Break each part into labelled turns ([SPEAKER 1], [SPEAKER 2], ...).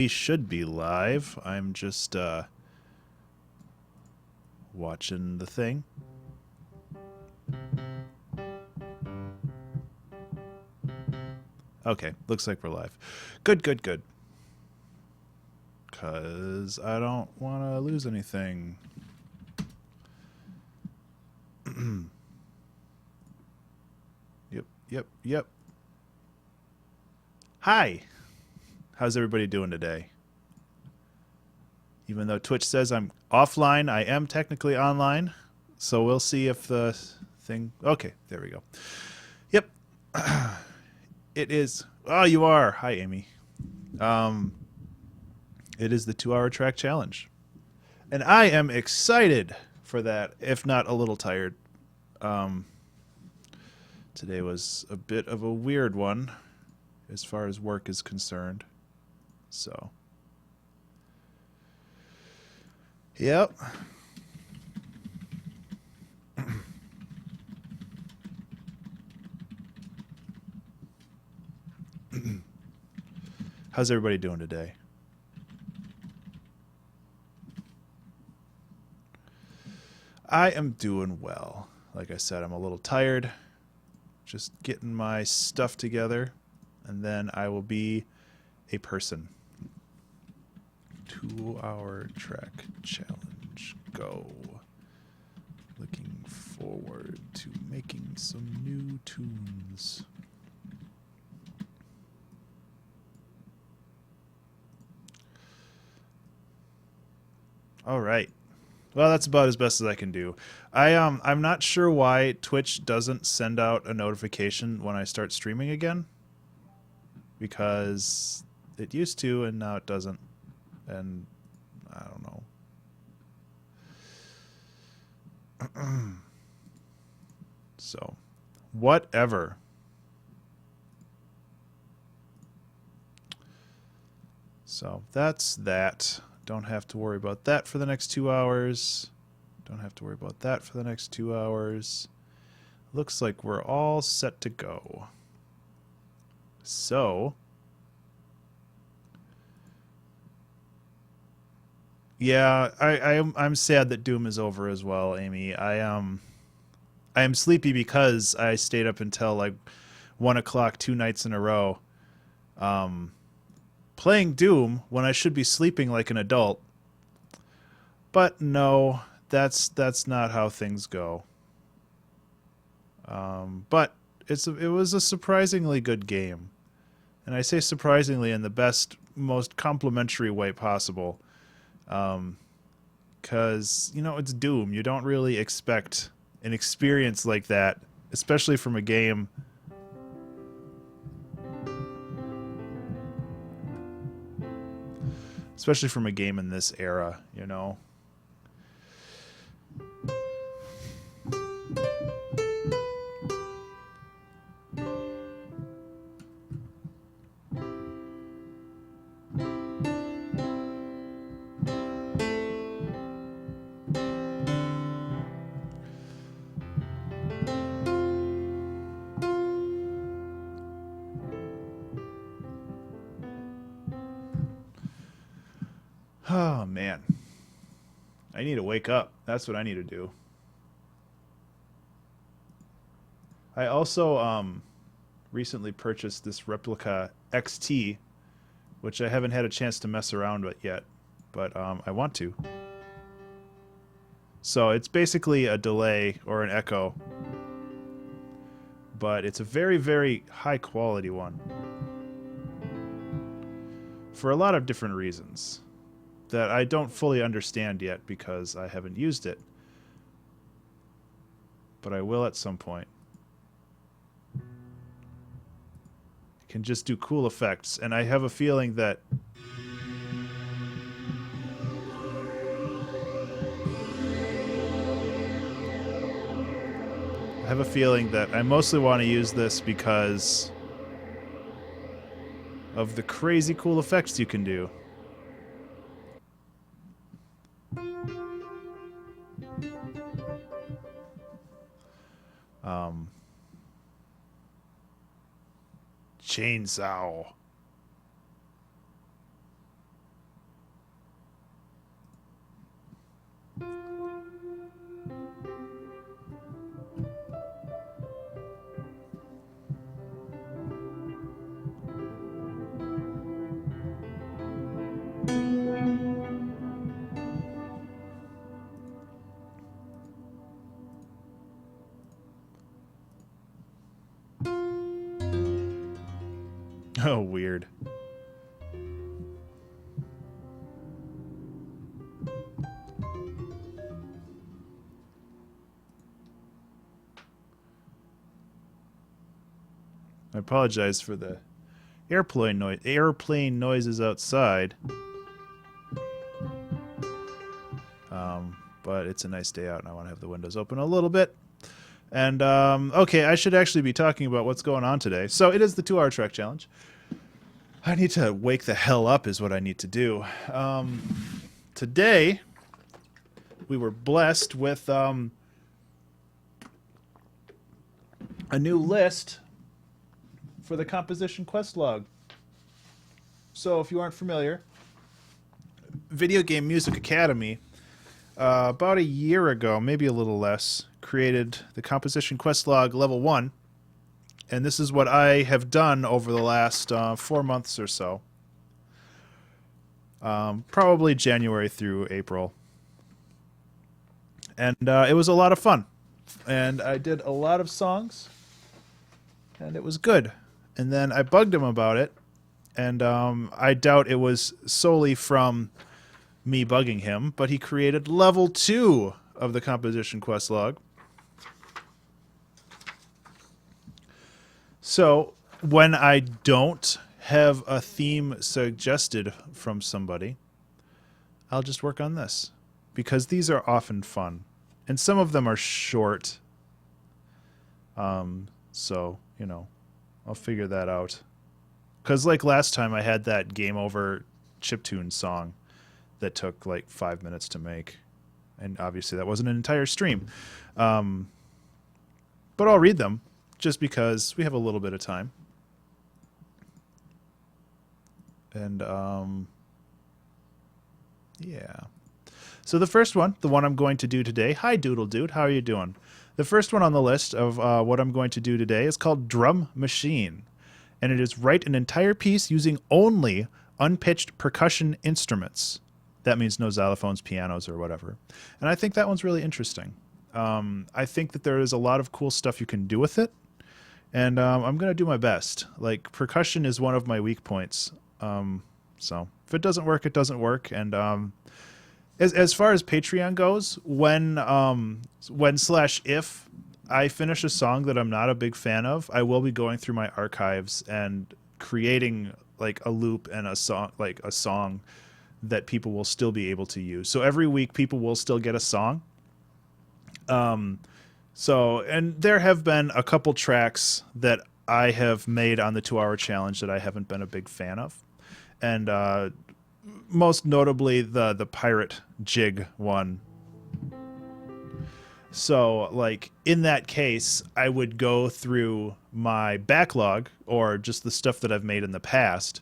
[SPEAKER 1] We should be live. I'm just watching the thing. Okay, looks like we're live. Good, good, good. Because I don't want to lose anything. Yep. Hi! How's everybody doing today? Even though Twitch says I'm offline, I am technically online. So we'll see if the thing... Okay, there we go. Yep. It is... Oh, you are. Hi, Amy. It is the 2-hour track challenge. And I am excited for that, if not a little tired. Today was a bit of a weird one as far as work is concerned. So... Yep. How's everybody doing today? I am doing well. Like I said, I'm a little tired. Just getting my stuff together, and then I will be a person. 2-hour track challenge. Go. Looking forward to making some new tunes. All right. Well, that's about as best as I can do. I'm not sure why Twitch doesn't send out a notification when I start streaming again, because it used to and now it doesn't. And I don't know. So, whatever. So, that's that. Don't have to worry about that for the next 2 hours. Don't have to worry about that for the next 2 hours. Looks like we're all set to go. So... Yeah, I'm sad that Doom is over as well, Amy. I am sleepy because I stayed up until like 1 o'clock 2 nights in a row, playing Doom when I should be sleeping like an adult. But no, that's not how things go. But it was a surprisingly good game, and I say surprisingly in the best, most complimentary way possible. Because, you know, it's Doom. You don't really expect an experience like that, especially from a game. Especially from a game in this era, you know? Oh, man. I need to wake up. That's what I need to do. I also recently purchased this replica XT, which I haven't had a chance to mess around with yet, but I want to. So it's basically a delay or an echo, but it's a very, very high quality one for a lot of different reasons that I don't fully understand yet because I haven't used it, but I will at some point. It can just do cool effects, and I have a feeling that I mostly want to use this because of the crazy cool effects you can do. Chainsaw. weird. I apologize for the airplane noises outside. But it's a nice day out, and I want to have the windows open a little bit. And, okay, I should actually be talking about what's going on today. So it is the 2-hour track challenge. I need to wake the hell up is what I need to do. Today, we were blessed with a new list for the composition quest log. So if you aren't familiar, Video Game Music Academy, about a year ago, maybe a little less, created the composition quest log level 1. And this is what I have done over the last 4 months or so. Probably January through April. And it was a lot of fun. And I did a lot of songs. And it was good. And then I bugged him about it. And I doubt it was solely from me bugging him, but he created level 2 of the composition quest log. So when I don't have a theme suggested from somebody, I'll just work on this, because these are often fun, and some of them are short. So, you know, I'll figure that out. Because like last time I had that Game Over chiptune song that took like 5 minutes to make. And obviously that wasn't an entire stream. But I'll read them just because we have a little bit of time. And yeah. So the first one, the one I'm going to do today. Hi, Doodle Dude. How are you doing? The first one on the list of what I'm going to do today is called Drum Machine. And it is write an entire piece using only unpitched percussion instruments. That means no xylophones, pianos, or whatever. And I think that one's really interesting. I think that there is a lot of cool stuff you can do with it. And I'm going to do my best. Like, percussion is one of my weak points. So if it doesn't work, it doesn't work. And as far as Patreon goes, when/if I finish a song that I'm not a big fan of, I will be going through my archives and creating like a loop and a song that people will still be able to use. So every week people will still get a song. So, and there have been a couple tracks that I have made on the 2-hour challenge that I haven't been a big fan of. And most notably the pirate jig one. So, like, in that case, I would go through my backlog or just the stuff that I've made in the past,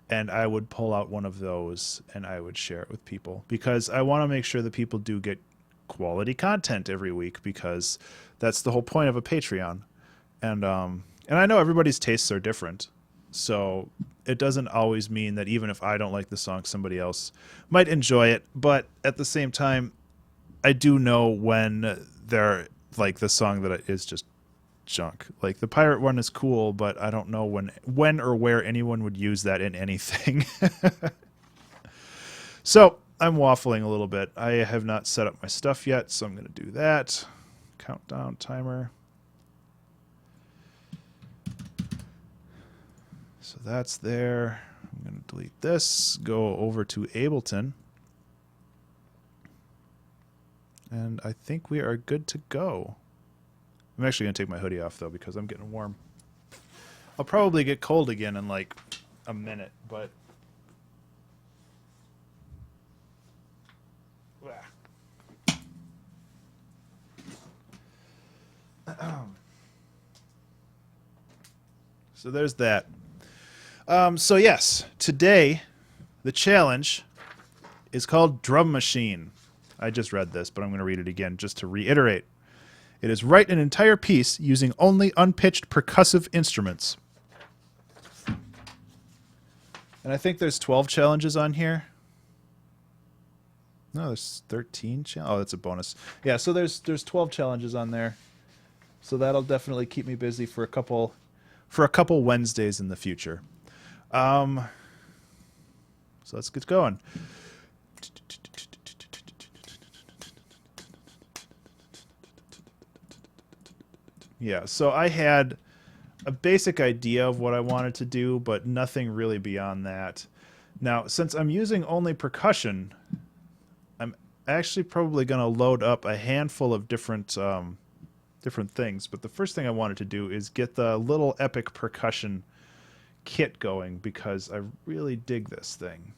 [SPEAKER 1] and I would pull out one of those and I would share it with people, because I want to make sure that people do get quality content every week, because that's the whole point of a Patreon. And I know everybody's tastes are different, so it doesn't always mean that even if I don't like the song, somebody else might enjoy it. But at the same time, I do know when they're like the song that is just junk. Like the pirate one is cool, but I don't know when or where anyone would use that in anything. So I'm waffling a little bit. I have not set up my stuff yet, so I'm going to do that. Countdown timer. So that's there. I'm going to delete this, go over to Ableton. And I think we are good to go. I'm actually going to take my hoodie off, though, because I'm getting warm. I'll probably get cold again in, like, a minute, but... So there's that. So yes, today the challenge is called Drum Machine. I just read this, but I'm going to read it again just to reiterate. It is write an entire piece using only unpitched percussive instruments. And I think there's 12 challenges on here. No, there's 13 challenges. Oh, that's a bonus. Yeah, so there's 12 challenges on there. So that'll definitely keep me busy for a couple Wednesdays in the future. Um, so let's get going. Yeah, so I had a basic idea of what I wanted to do, but nothing really beyond that. Now, since I'm using only percussion, I'm actually probably going to load up a handful of different things. But the first thing I wanted to do is get the little epic percussion kit going because I really dig this thing.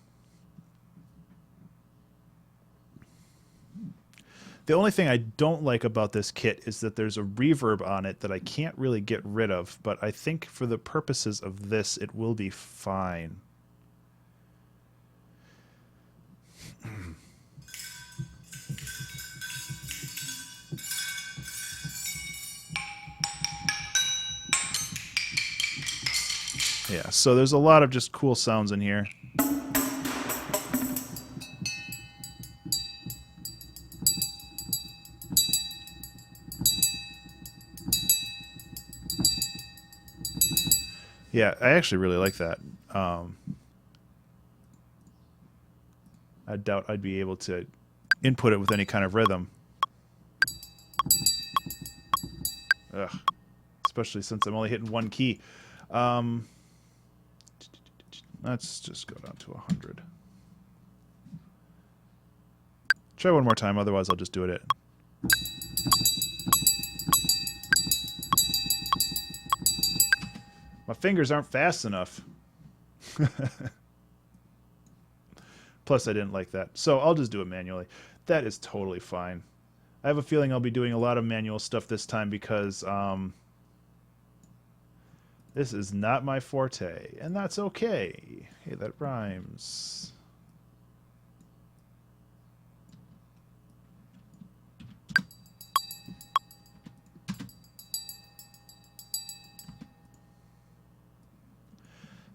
[SPEAKER 1] The only thing I don't like about this kit is that there's a reverb on it that I can't really get rid of, but I think for the purposes of this, it will be fine. Yeah, so there's a lot of just cool sounds in here. Yeah, I actually really like that. I doubt I'd be able to input it with any kind of rhythm. Ugh. Especially since I'm only hitting one key. Let's just go down to 100. Try one more time, otherwise I'll just do it. My fingers aren't fast enough. Plus, I didn't like that. So I'll just do it manually. That is totally fine. I have a feeling I'll be doing a lot of manual stuff this time because this is not my forte, and that's okay. Hey, that rhymes.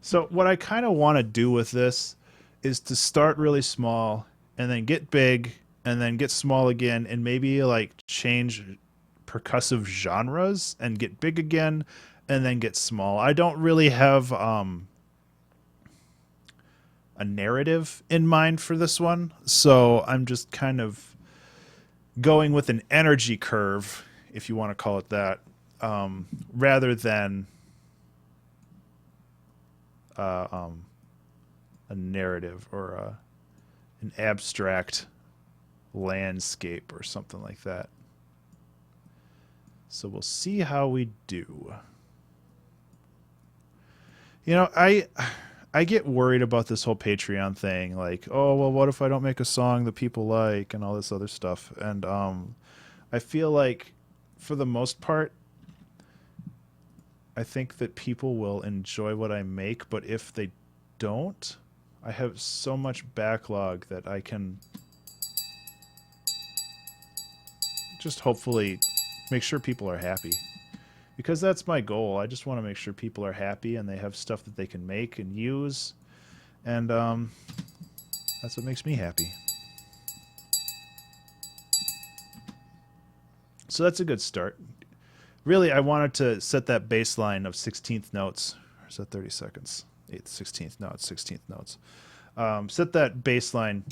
[SPEAKER 1] So what I kind of want to do with this is to start really small and then get big and then get small again and maybe like change percussive genres and get big again and then get small. I don't really have a narrative in mind for this one, so I'm just kind of going with an energy curve, if you want to call it that, rather than a narrative or an abstract landscape or something like that. So we'll see how we do. You know, I get worried about this whole Patreon thing, like, oh well, what if I don't make a song that people like and all this other stuff. And I feel like for the most part I think that people will enjoy what I make, but if they don't, I have so much backlog that I can just hopefully make sure people are happy. Because that's my goal. I just want to make sure people are happy and they have stuff that they can make and use. And that's what makes me happy. So that's a good start. Really, I wanted to set that baseline of 16th notes. Or is that 30 seconds? 8th, 16th, no, it's 16th notes. Set that baseline.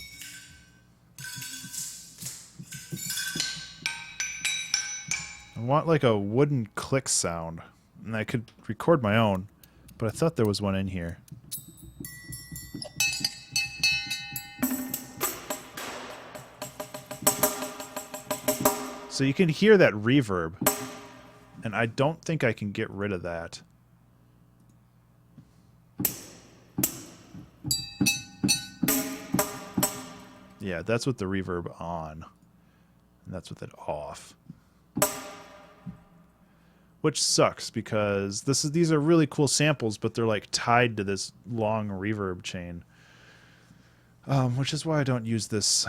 [SPEAKER 1] I want like a wooden click sound. And I could record my own, but I thought there was one in here. So you can hear that reverb, and I don't think I can get rid of that. Yeah, that's with the reverb on, and that's with it off. Which sucks because these are really cool samples, but they're like tied to this long reverb chain. Which is why I don't use this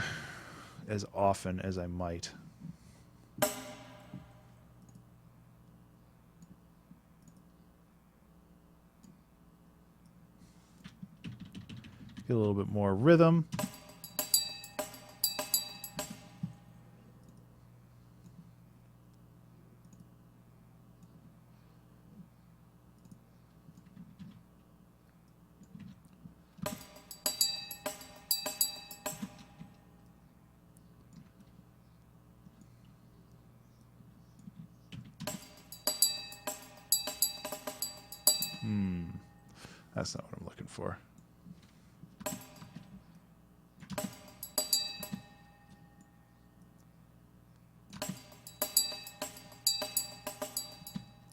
[SPEAKER 1] as often as I might. Get a little bit more rhythm. That's not what I'm looking for.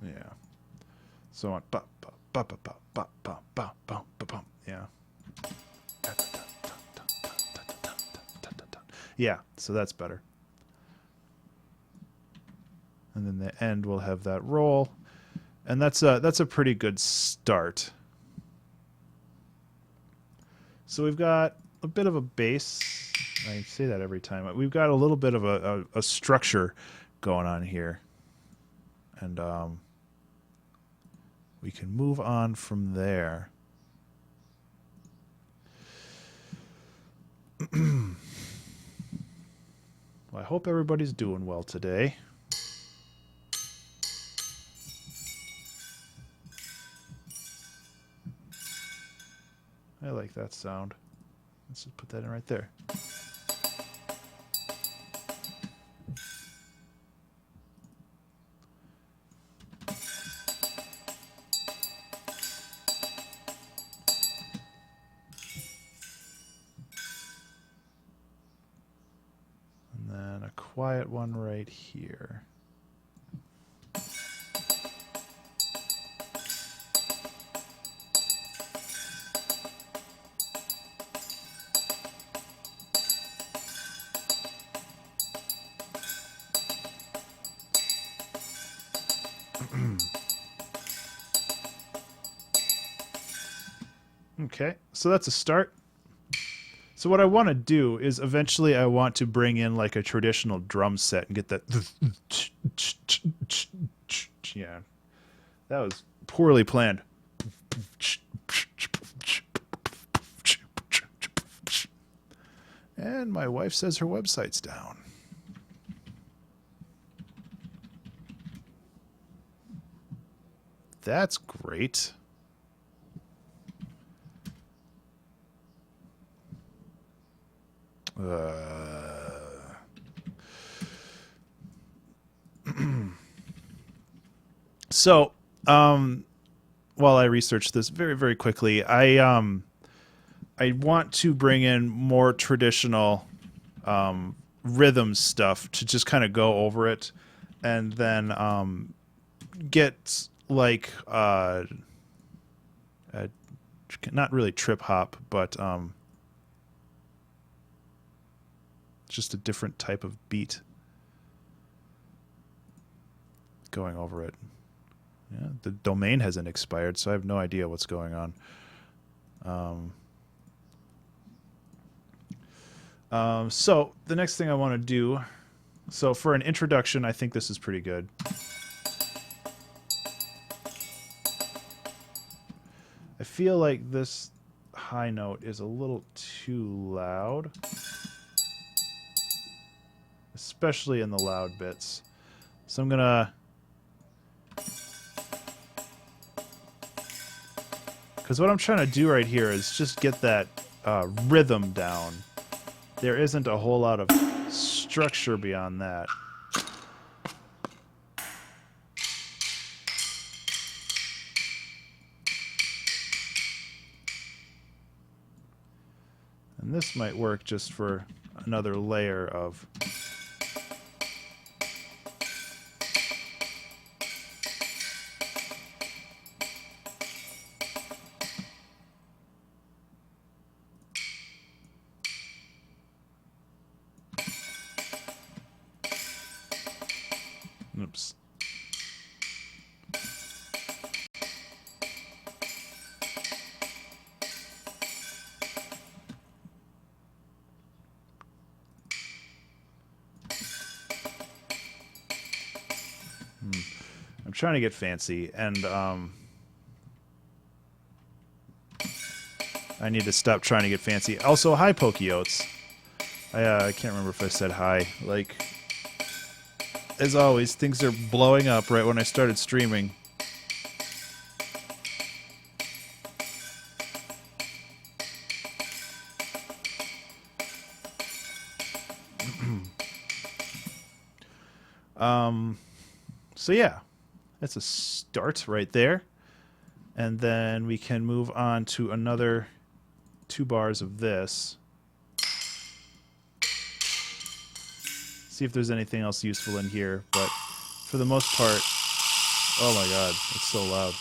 [SPEAKER 1] Yeah. So on. Yeah. Yeah, so that's better. And then the end will have that roll. And that's a pretty good start. So we've got a bit of a base. I say that every time. We've got a little bit of a structure going on here. And we can move on from there. Well, I hope everybody's doing well today. I like that sound. Let's just put that in right there. And then a quiet one right here. Okay, so that's a start. So what I want to do is eventually I want to bring in like a traditional drum set and get that. Yeah, that was poorly planned. And my wife says her website's down. That's great. So, while I research this very, very quickly, I want to bring in more traditional rhythm stuff to just kind of go over it, and then get like not really trip hop, but just a different type of beat going over it. Yeah, the domain hasn't expired, so I have no idea what's going on. So the next thing I want to do, so for an introduction, I think this is pretty good. I feel like this high note is a little too loud, especially in the loud bits. So I'm gonna, because what I'm trying to do right here is just get that rhythm down. There isn't a whole lot of structure beyond that. And this might work just for another layer of... Oops. I'm trying to get fancy, and I need to stop trying to get fancy. Also, hi, Pokeotes. I can't remember if I said hi. Like, as always, things are blowing up right when I started streaming. So yeah, that's a start right there. And then we can move on to another 2 bars of this. See if there's anything else useful in here, but for the most part, oh my god, it's so loud.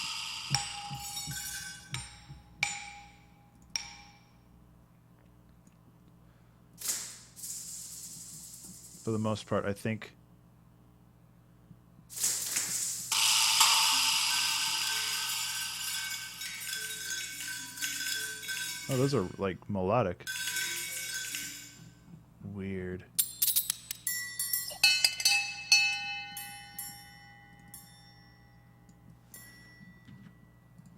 [SPEAKER 1] For the most part, I think oh, those are like melodic. Weird.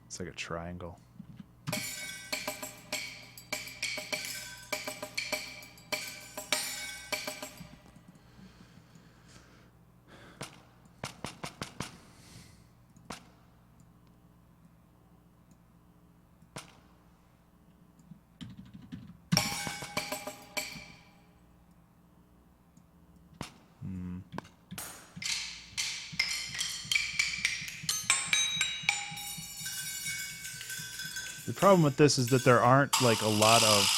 [SPEAKER 1] It's like a triangle. The problem with this is that there aren't like a lot of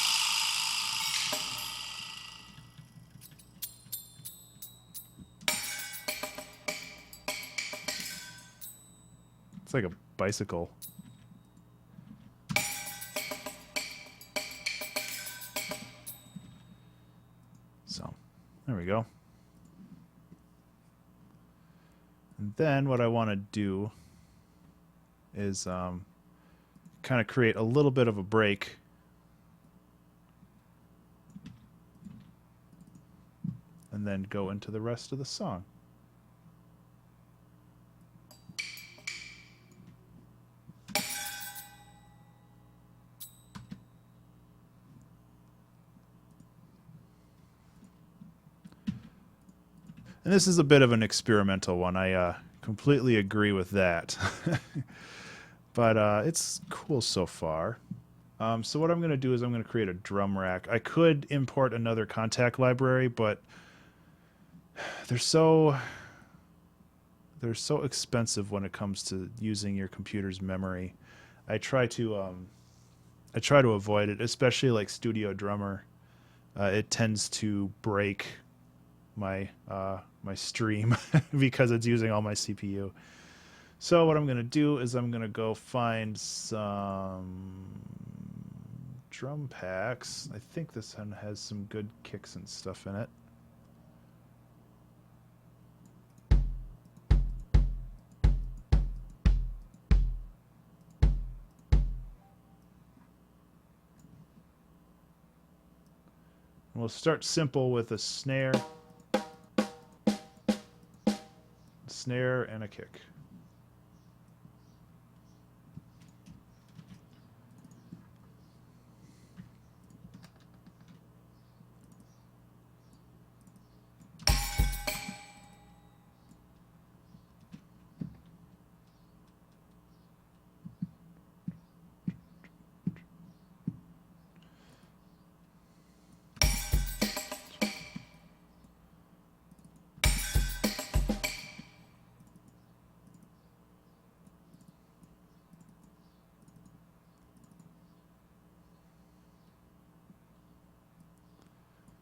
[SPEAKER 1] it's like a bicycle. So, there we go. And then what I want to do is kind of create a little bit of a break. And then go into the rest of the song. And this is a bit of an experimental one. I completely agree with that. But it's cool so far. So what I'm going to do is I'm going to create a drum rack. I could import another contact library, but they're so expensive when it comes to using your computer's memory. I try to avoid it, especially like Studio Drummer. It tends to break my my stream because it's using all my CPU. So what I'm going to do is I'm going to go find some drum packs. I think this one has some good kicks and stuff in it. We'll start simple with a snare and a kick.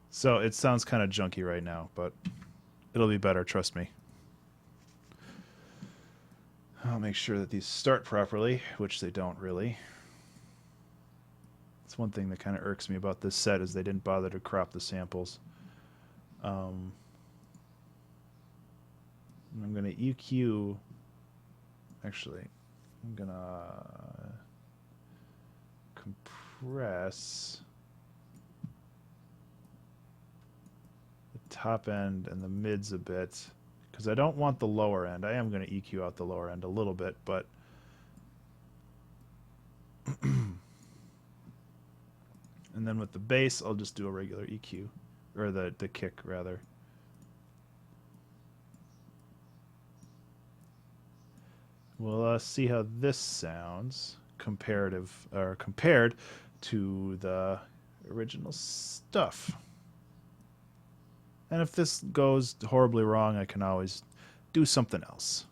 [SPEAKER 1] So it sounds kind of junky right now, but it'll be better, trust me. I'll make sure that these start properly, which they don't really. It's one thing that kind of irks me about this set is they didn't bother to crop the samples. I'm going to EQ... Actually, I'm going to compress top end and the mids a bit because I don't want the lower end. I am going to EQ out the lower end a little bit, but and then with the bass I'll just do a regular EQ, or the kick rather. We'll see how this sounds compared to the original stuff. And if this goes horribly wrong, I can always do something else.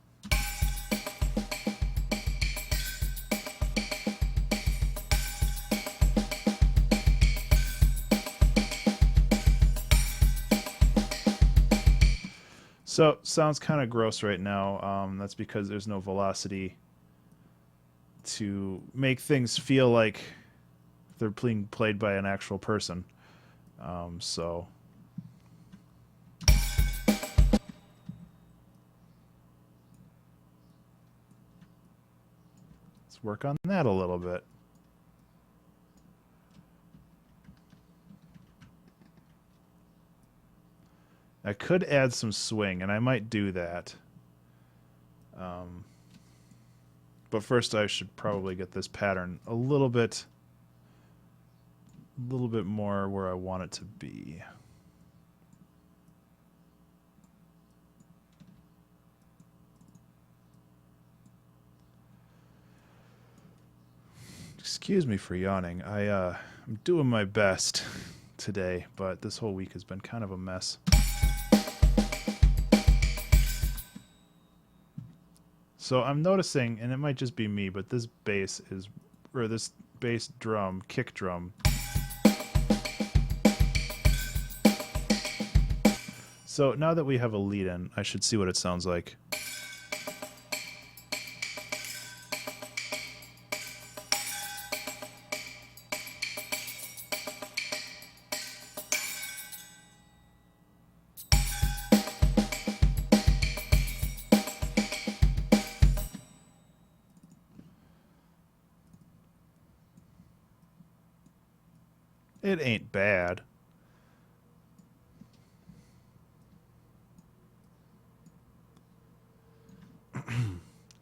[SPEAKER 1] So, sounds kind of gross right now. That's because there's no velocity to make things feel like they're being played by an actual person. So let's work on that a little bit. I could add some swing, and I might do that. But first, I should probably get this pattern a little bit more where I want it to be. Excuse me for yawning. I'm doing my best today, but this whole week has been kind of a mess. So I'm noticing, and it might just be me, but this bass is, or this bass drum, kick drum. So now that we have a lead in, I should see what it sounds like. It ain't bad.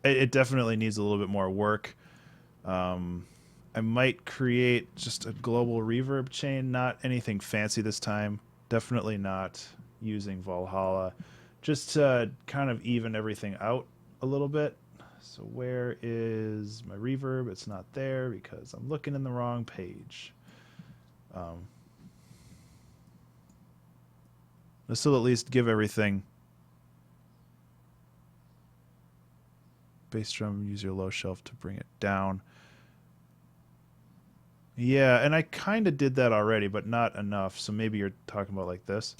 [SPEAKER 1] It definitely needs a little bit more work. I might create just a global reverb chain, not anything fancy this time. Definitely not using Valhalla. Just to kind of even everything out a little bit. So where is my reverb? It's not there because I'm looking in the wrong page. This will at least give everything. Bass drum, use your low shelf to bring it down. Yeah, and I kind of did that already, but not enough. So maybe you're talking about like this.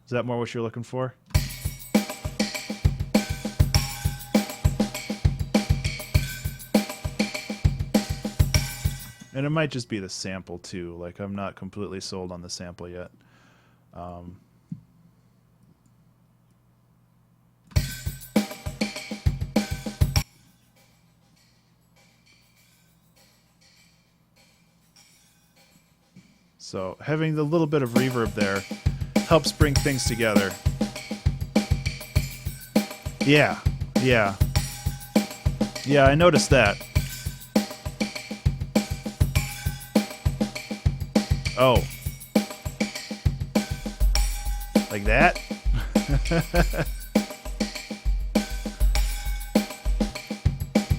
[SPEAKER 1] Is that more what you're looking for? And it might just be the sample too. Like I'm not completely sold on the sample yet. So having the little bit of reverb there helps bring things together. Yeah, yeah. Yeah, I noticed that. Oh. Like that?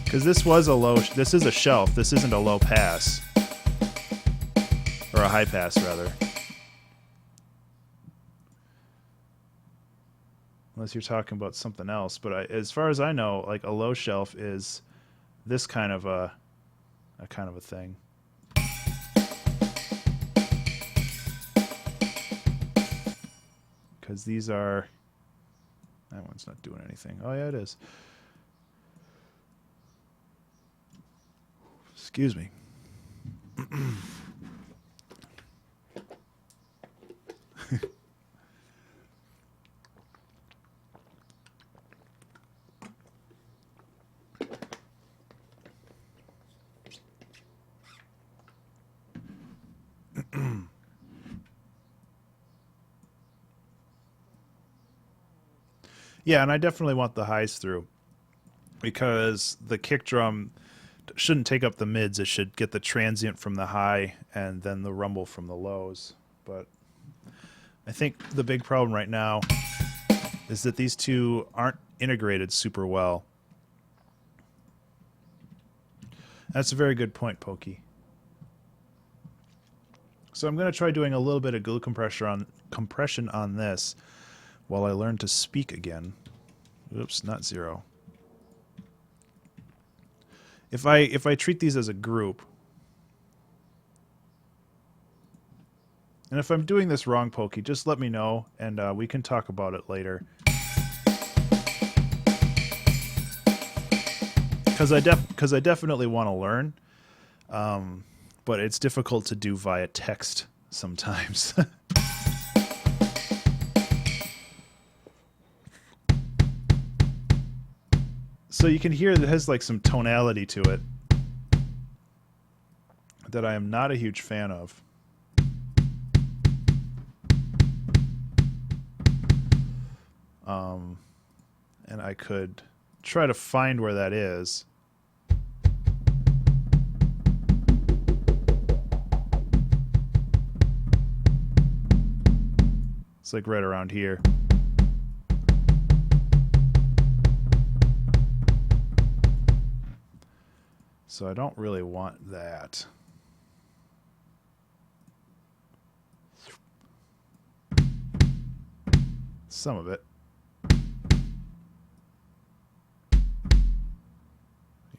[SPEAKER 1] Because this was a low, this is a shelf, this isn't a low pass. Or a high pass, rather. Unless you're talking about something else. But as far as I know, like a low shelf is this kind of a thing. Because these are... That one's not doing anything. Oh, yeah, it is. Excuse me. Yeah, and I definitely want the highs through because the kick drum shouldn't take up the mids. It should get the transient from the high and then the rumble from the lows. But I think the big problem right now is that these two aren't integrated super well. That's a very good point, Pokey. So I'm going to try doing a little bit of glue compression on this while I learn to speak again. Oops, not zero. If I treat these as a group, And if I'm doing this wrong, Pokey, just let me know, and we can talk about it later. Because I definitely want to learn, but it's difficult to do via text sometimes. So you can hear that it has like some tonality to it that I am not a huge fan of. And I could try to find where that is. It's like right around here. So I don't really want that. Some of it.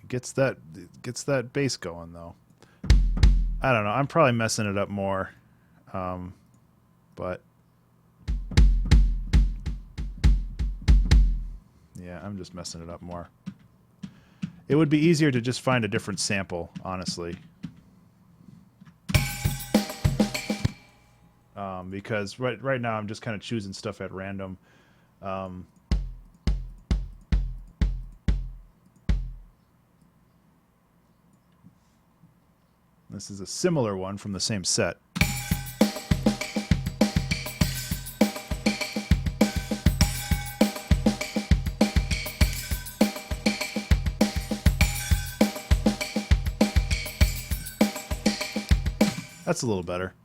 [SPEAKER 1] Gets that bass going though. I don't know. I'm probably messing it up more, but yeah, I'm just messing it up more. It would be easier to just find a different sample, honestly, because right now I'm just kind of choosing stuff at random. This is a similar one from the same set. That's a little better.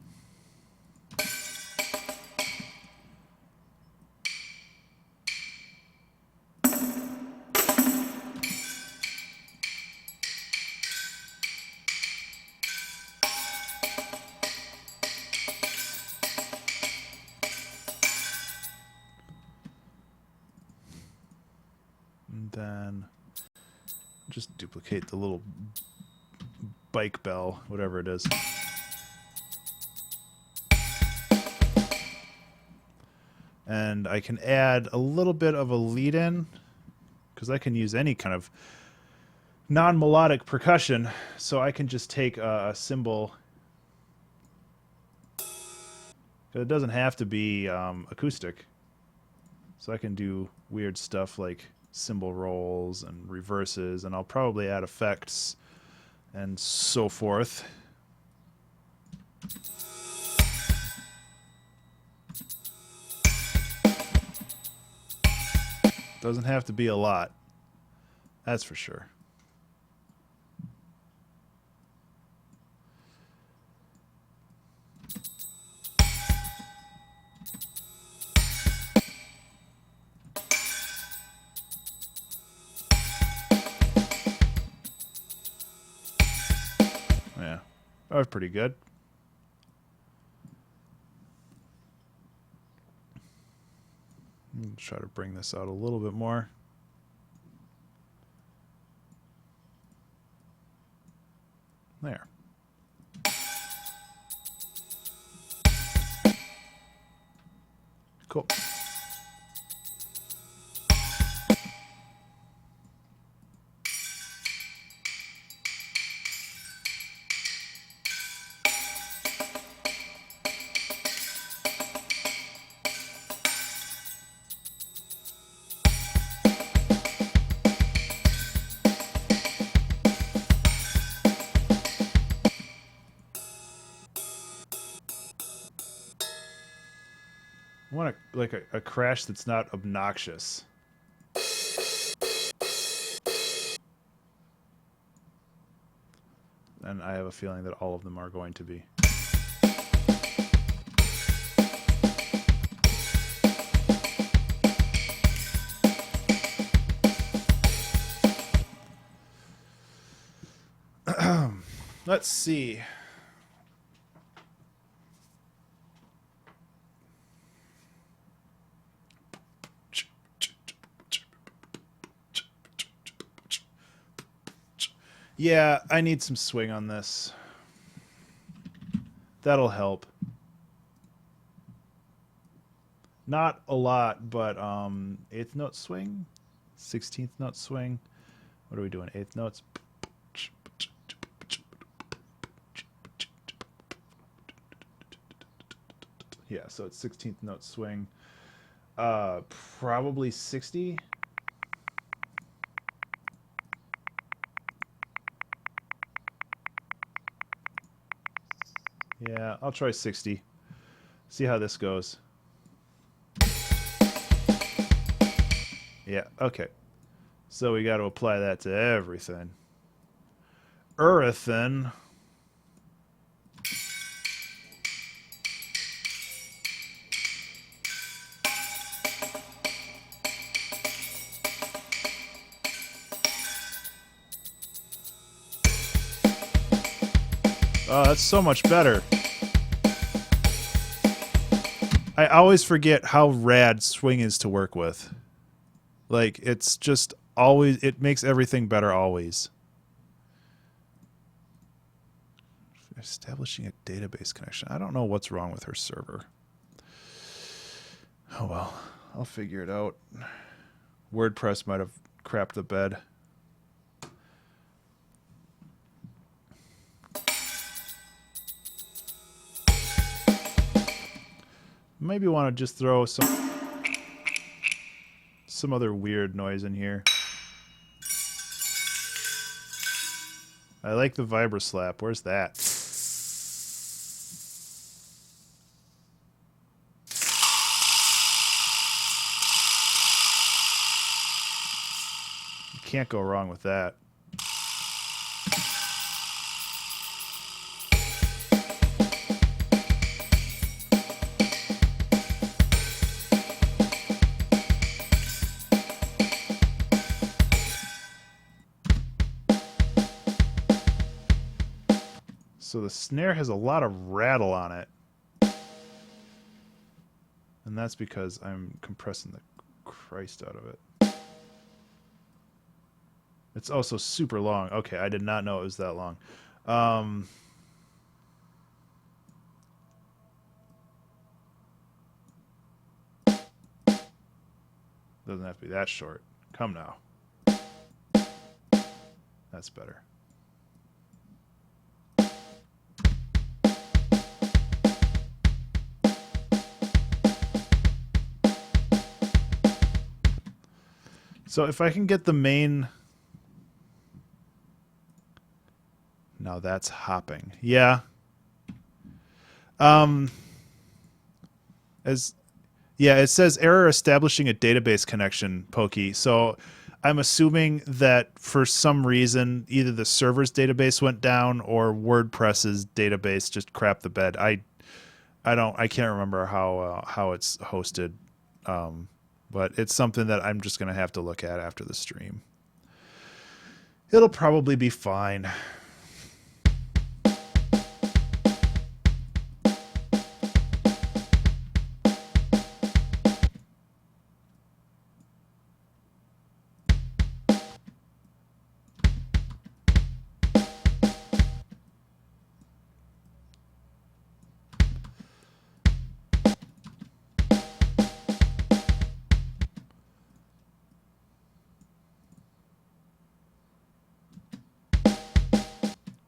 [SPEAKER 1] And then just duplicate the little bike bell, whatever it is. And I can add a little bit of a lead in, because I can use any kind of non-melodic percussion. So I can just take a cymbal. It doesn't have to be acoustic. So I can do weird stuff like cymbal rolls and reverses, and I'll probably add effects and so forth. Doesn't have to be a lot. That's for sure. Yeah, that was pretty good. Try to bring this out a little bit more. There. Cool. I want a crash that's not obnoxious. And I have a feeling that all of them are going to be. Let's see. Yeah, I need some swing on this. That'll help. Not a lot, but eighth note swing, 16th note swing. What are we doing? Eighth notes. Yeah, so it's 16th note swing. Probably 60. Yeah, I'll try 60. See how this goes. Yeah, okay. So we got to apply that to everything. Earthen. Oh, that's so much better. I always forget how rad swing is to work with. Like, it's just always, it makes everything better always. Establishing a database connection. I don't know what's wrong with her server. Oh well, I'll figure it out. WordPress might have crapped the bed. Maybe want to just throw some other weird noise in here. I like the vibra slap. Where's that? You can't go wrong with that. So the snare has a lot of rattle on it. And that's because I'm compressing the Christ out of it. It's also super long. Okay, I did not know it was that long. Doesn't have to be that short. Come now. That's better. So if I can get the main... Now that's hopping. Yeah. It says error establishing a database connection, Pokey. So I'm assuming that for some reason either the server's database went down or WordPress's database just crapped the bed. I can't remember how it's hosted. But it's something that I'm just going to have to look at after the stream. It'll probably be fine.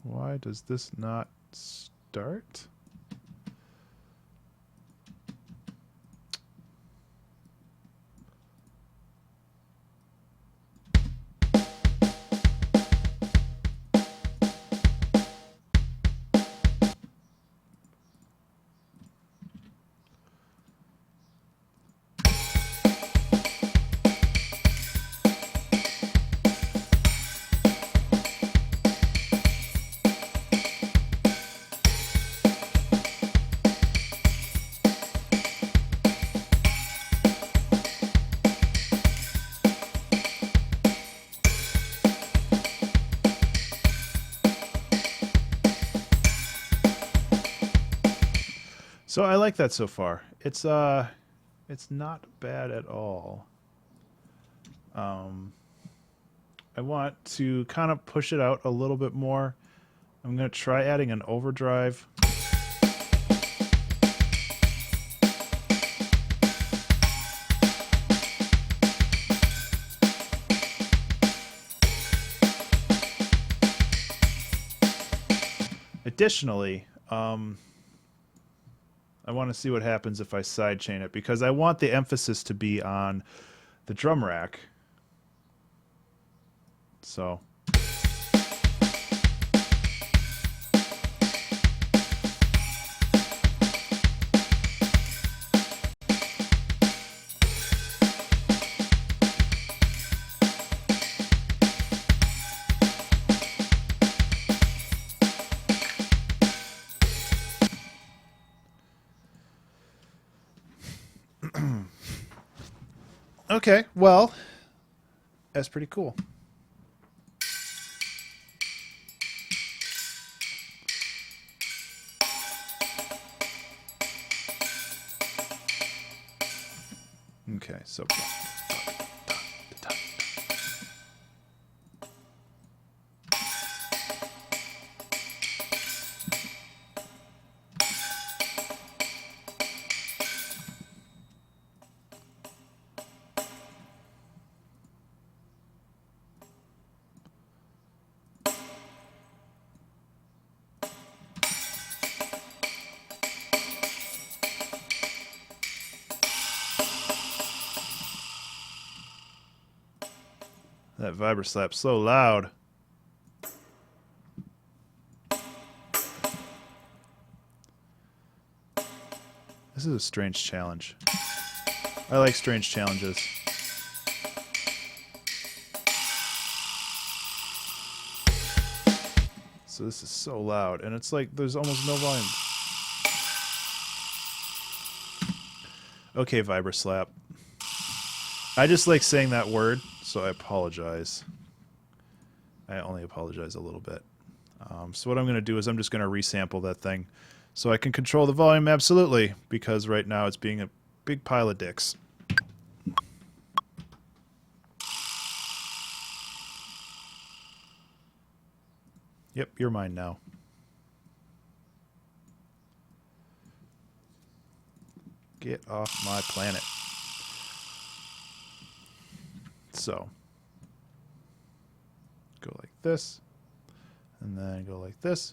[SPEAKER 1] Why does this not start? So I like that so far. It's not bad at all. I want to kind of push it out a little bit more. I'm going to try adding an overdrive. Additionally, I want to see what happens if I sidechain it because I want the emphasis to be on the drum rack. So. Okay, well, that's pretty cool. Okay, so that vibra slap's so loud. This is a strange challenge. I like strange challenges. So this is so loud, and it's like there's almost no volume. Okay, vibra slap. I just like saying that word, so I apologize. I only apologize a little bit. So what I'm going to do is I'm just going to resample that thing so I can control the volume absolutely, because right now it's being a big pile of dicks. Yep, you're mine now. Get off my planet. So, go like this, and then go like this.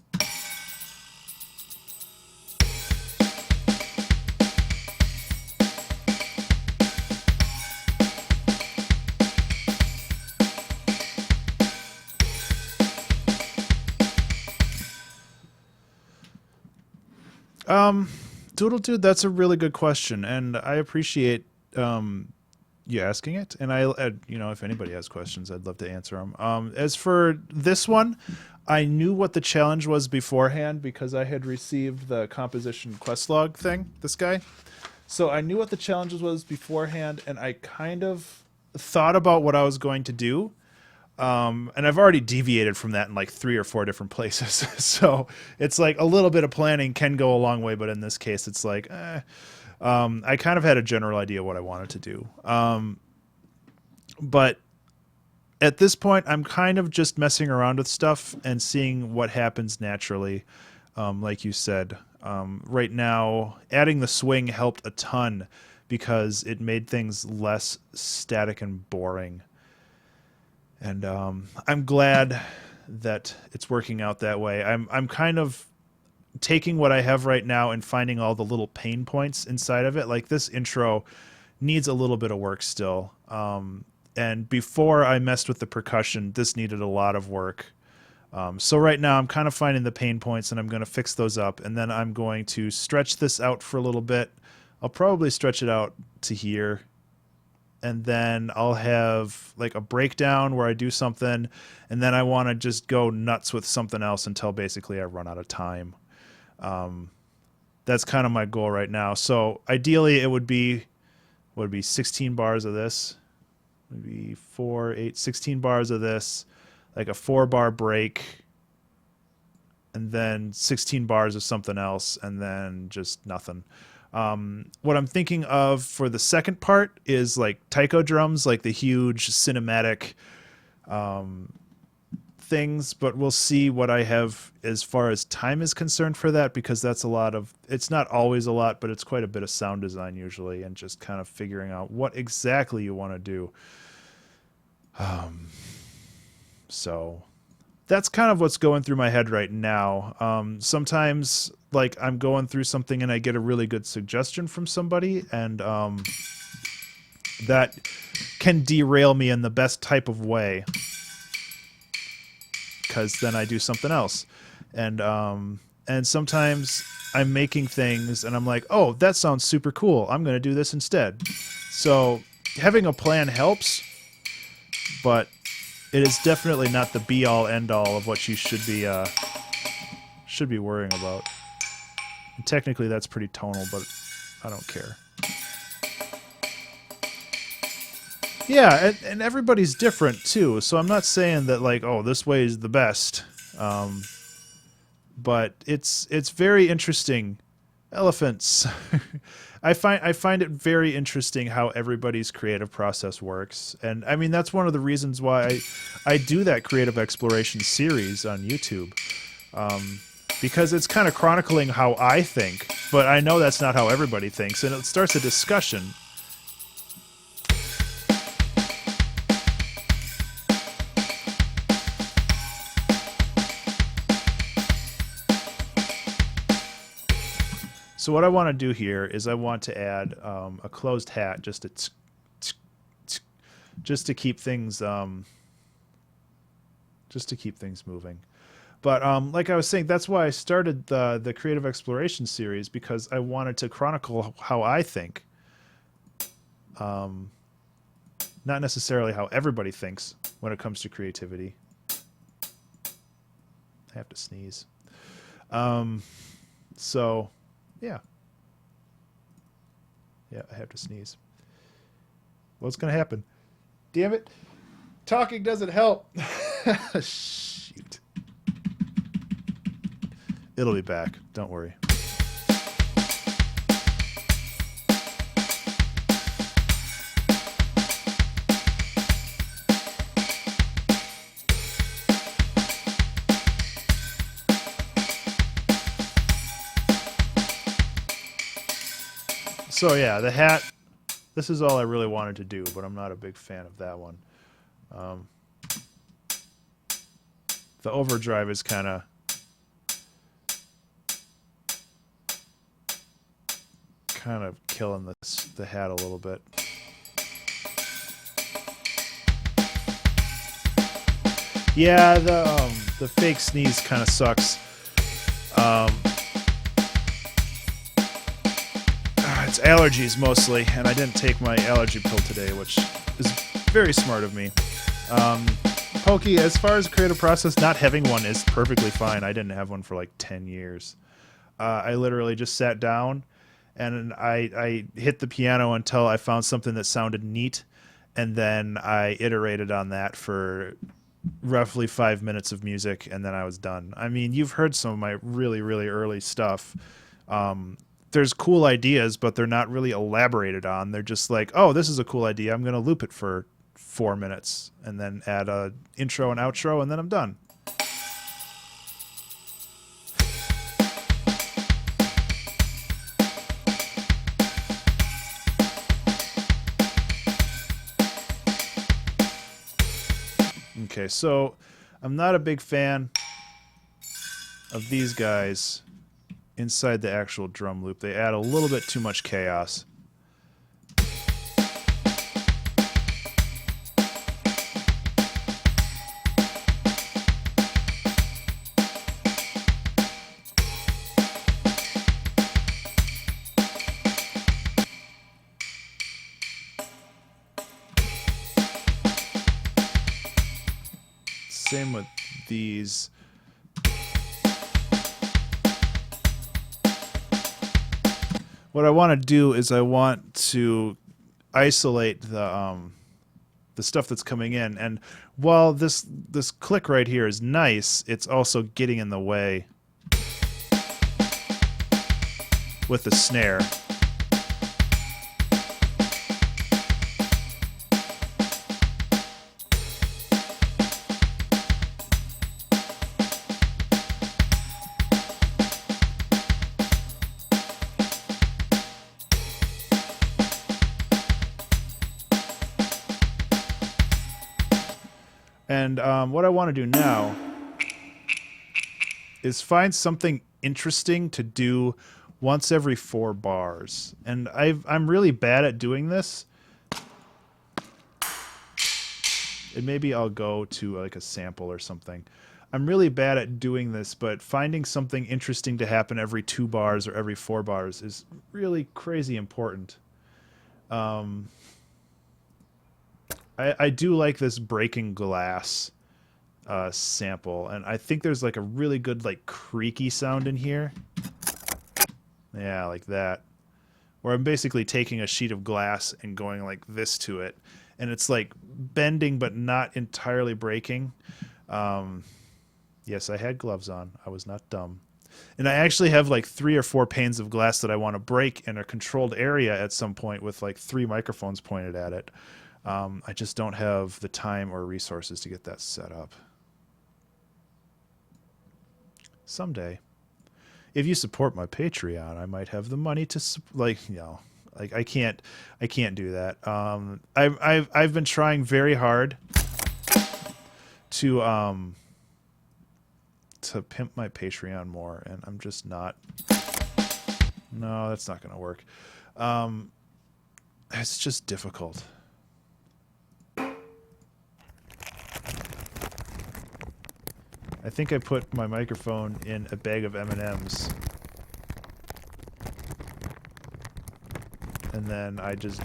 [SPEAKER 1] Doodle Dude, that's a really good question, and I appreciate you asking it. And you know, if anybody has questions, I'd love to answer them. As for this one, I knew what the challenge was beforehand because I had received the composition quest log thing. This guy, so I knew what the challenge was beforehand, and I kind of thought about what I was going to do. And I've already deviated from that in like 3 or 4 different places. So it's like a little bit of planning can go a long way, but in this case, it's like, I kind of had a general idea what I wanted to do. But at this point, I'm kind of just messing around with stuff and seeing what happens naturally. Like you said, right now, adding the swing helped a ton because it made things less static and boring. And I'm glad that it's working out that way. I'm kind of taking what I have right now and finding all the little pain points inside of it. Like this intro needs a little bit of work still. And before I messed with the percussion, this needed a lot of work. So right now I'm kind of finding the pain points and I'm going to fix those up. And then I'm going to stretch this out for a little bit. I'll probably stretch it out to here. And then I'll have like a breakdown where I do something, and then I want to just go nuts with something else until basically I run out of time. That's kind of my goal right now. So ideally it would be 16 bars of this, maybe 4, 8, 16 bars of this, like a 4-bar break, and then 16 bars of something else, and then just nothing. What I'm thinking of for the second part is like taiko drums, like the huge cinematic things, but we'll see what I have as far as time is concerned for that, because that's a lot of, it's not always a lot, but it's quite a bit of sound design usually, and just kind of figuring out what exactly you want to do. So that's kind of what's going through my head right now. Sometimes, like, I'm going through something and I get a really good suggestion from somebody, and that can derail me in the best type of way, because then I do something else. And sometimes I'm making things and I'm like, oh, that sounds super cool. I'm going to do this instead. So having a plan helps, but it is definitely not the be-all, end-all of what you should be worrying about. And technically, that's pretty tonal, but I don't care. Yeah, and everybody's different too. So I'm not saying that like, oh, this way is the best. But it's very interesting. Elephants. I find it very interesting how everybody's creative process works, and I mean that's one of the reasons why I do that creative exploration series on YouTube, because it's kind of chronicling how I think, but I know that's not how everybody thinks, and it starts a discussion. So what I want to do here is I want to add a closed hat just to keep things moving. But like I was saying, that's why I started the creative exploration series, because I wanted to chronicle how I think, not necessarily how everybody thinks when it comes to creativity. I have to sneeze. So. Yeah. Yeah, I have to sneeze. What's going to happen? Damn it. Talking doesn't help. Shoot. It'll be back. Don't worry. So yeah, the hat, this is all I really wanted to do, but I'm not a big fan of that one. The overdrive is kind of killing the hat a little bit. Yeah, the fake sneeze kind of sucks. It's allergies mostly, and I didn't take my allergy pill today, which is very smart of me. Pokey, as far as the creative process, not having one is perfectly fine. I didn't have one for like 10 years. I literally just sat down and I hit the piano until I found something that sounded neat, and then I iterated on that for roughly 5 minutes of music, and then I was done. I mean, you've heard some of my really, really early stuff. There's cool ideas, but they're not really elaborated on. They're just like, oh, this is a cool idea. I'm going to loop it for 4 minutes and then add a intro and outro, and then I'm done. Okay, so I'm not a big fan of these guys inside the actual drum loop. They add a little bit too much chaos. Same with these. What I want to do is I want to isolate the stuff that's coming in, and while this click right here is nice, it's also getting in the way with the snare. And what I want to do now is find something interesting to do once every 4 bars. And I'm really bad at doing this. And maybe I'll go to like a sample or something. I'm really bad at doing this, but finding something interesting to happen every 2 bars or every 4 bars is really crazy important. I do like this breaking glass sample, and I think there's like a really good like creaky sound in here. Yeah, like that. Where I'm basically taking a sheet of glass and going like this to it, and it's like bending but not entirely breaking. Yes, I had gloves on. I was not dumb. And I actually have like 3 or 4 panes of glass that I want to break in a controlled area at some point with like 3 microphones pointed at it. I just don't have the time or resources to get that set up. Someday. If you support my Patreon, I might have the money to like I can't do that. I've been trying very hard to pimp my Patreon more, and I'm just not. No, that's not going to work. It's just difficult. I think I put my microphone in a bag of M&Ms. And then I just...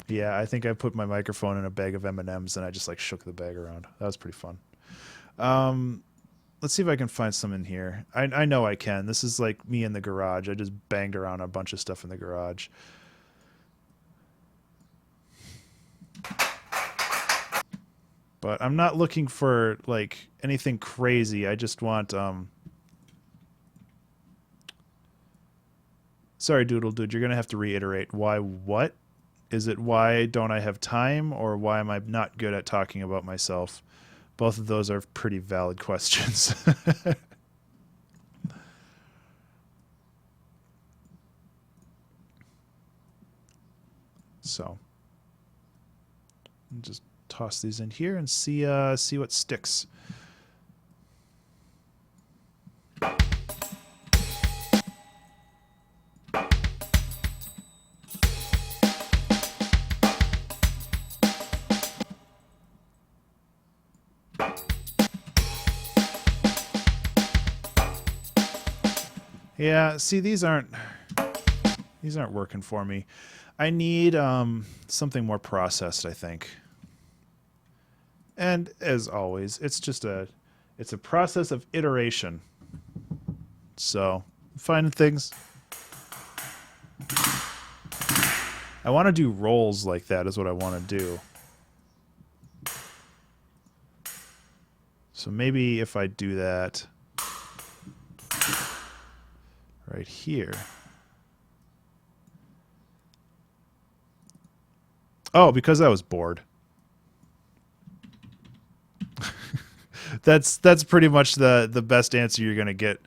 [SPEAKER 1] Yeah, I think I put my microphone in a bag of M&Ms and I just like shook the bag around. That was pretty fun. Let's see if I can find some in here. I know I can. This is like me in the garage. I just banged around a bunch of stuff in the garage. But I'm not looking for like anything crazy. I just want Sorry, Doodle Dude, you're gonna have to reiterate. Why what? Is it why don't I have time, or why am I not good at talking about myself? Both of those are pretty valid questions. So just toss these in here and see what sticks. Yeah, see, these aren't working for me. I need something more processed, I think. And as always, it's a process of iteration. So, finding things. I want to do rolls like that is what I want to do. So maybe if I do that right here. Oh, because I was bored. That's pretty much the best answer you're gonna get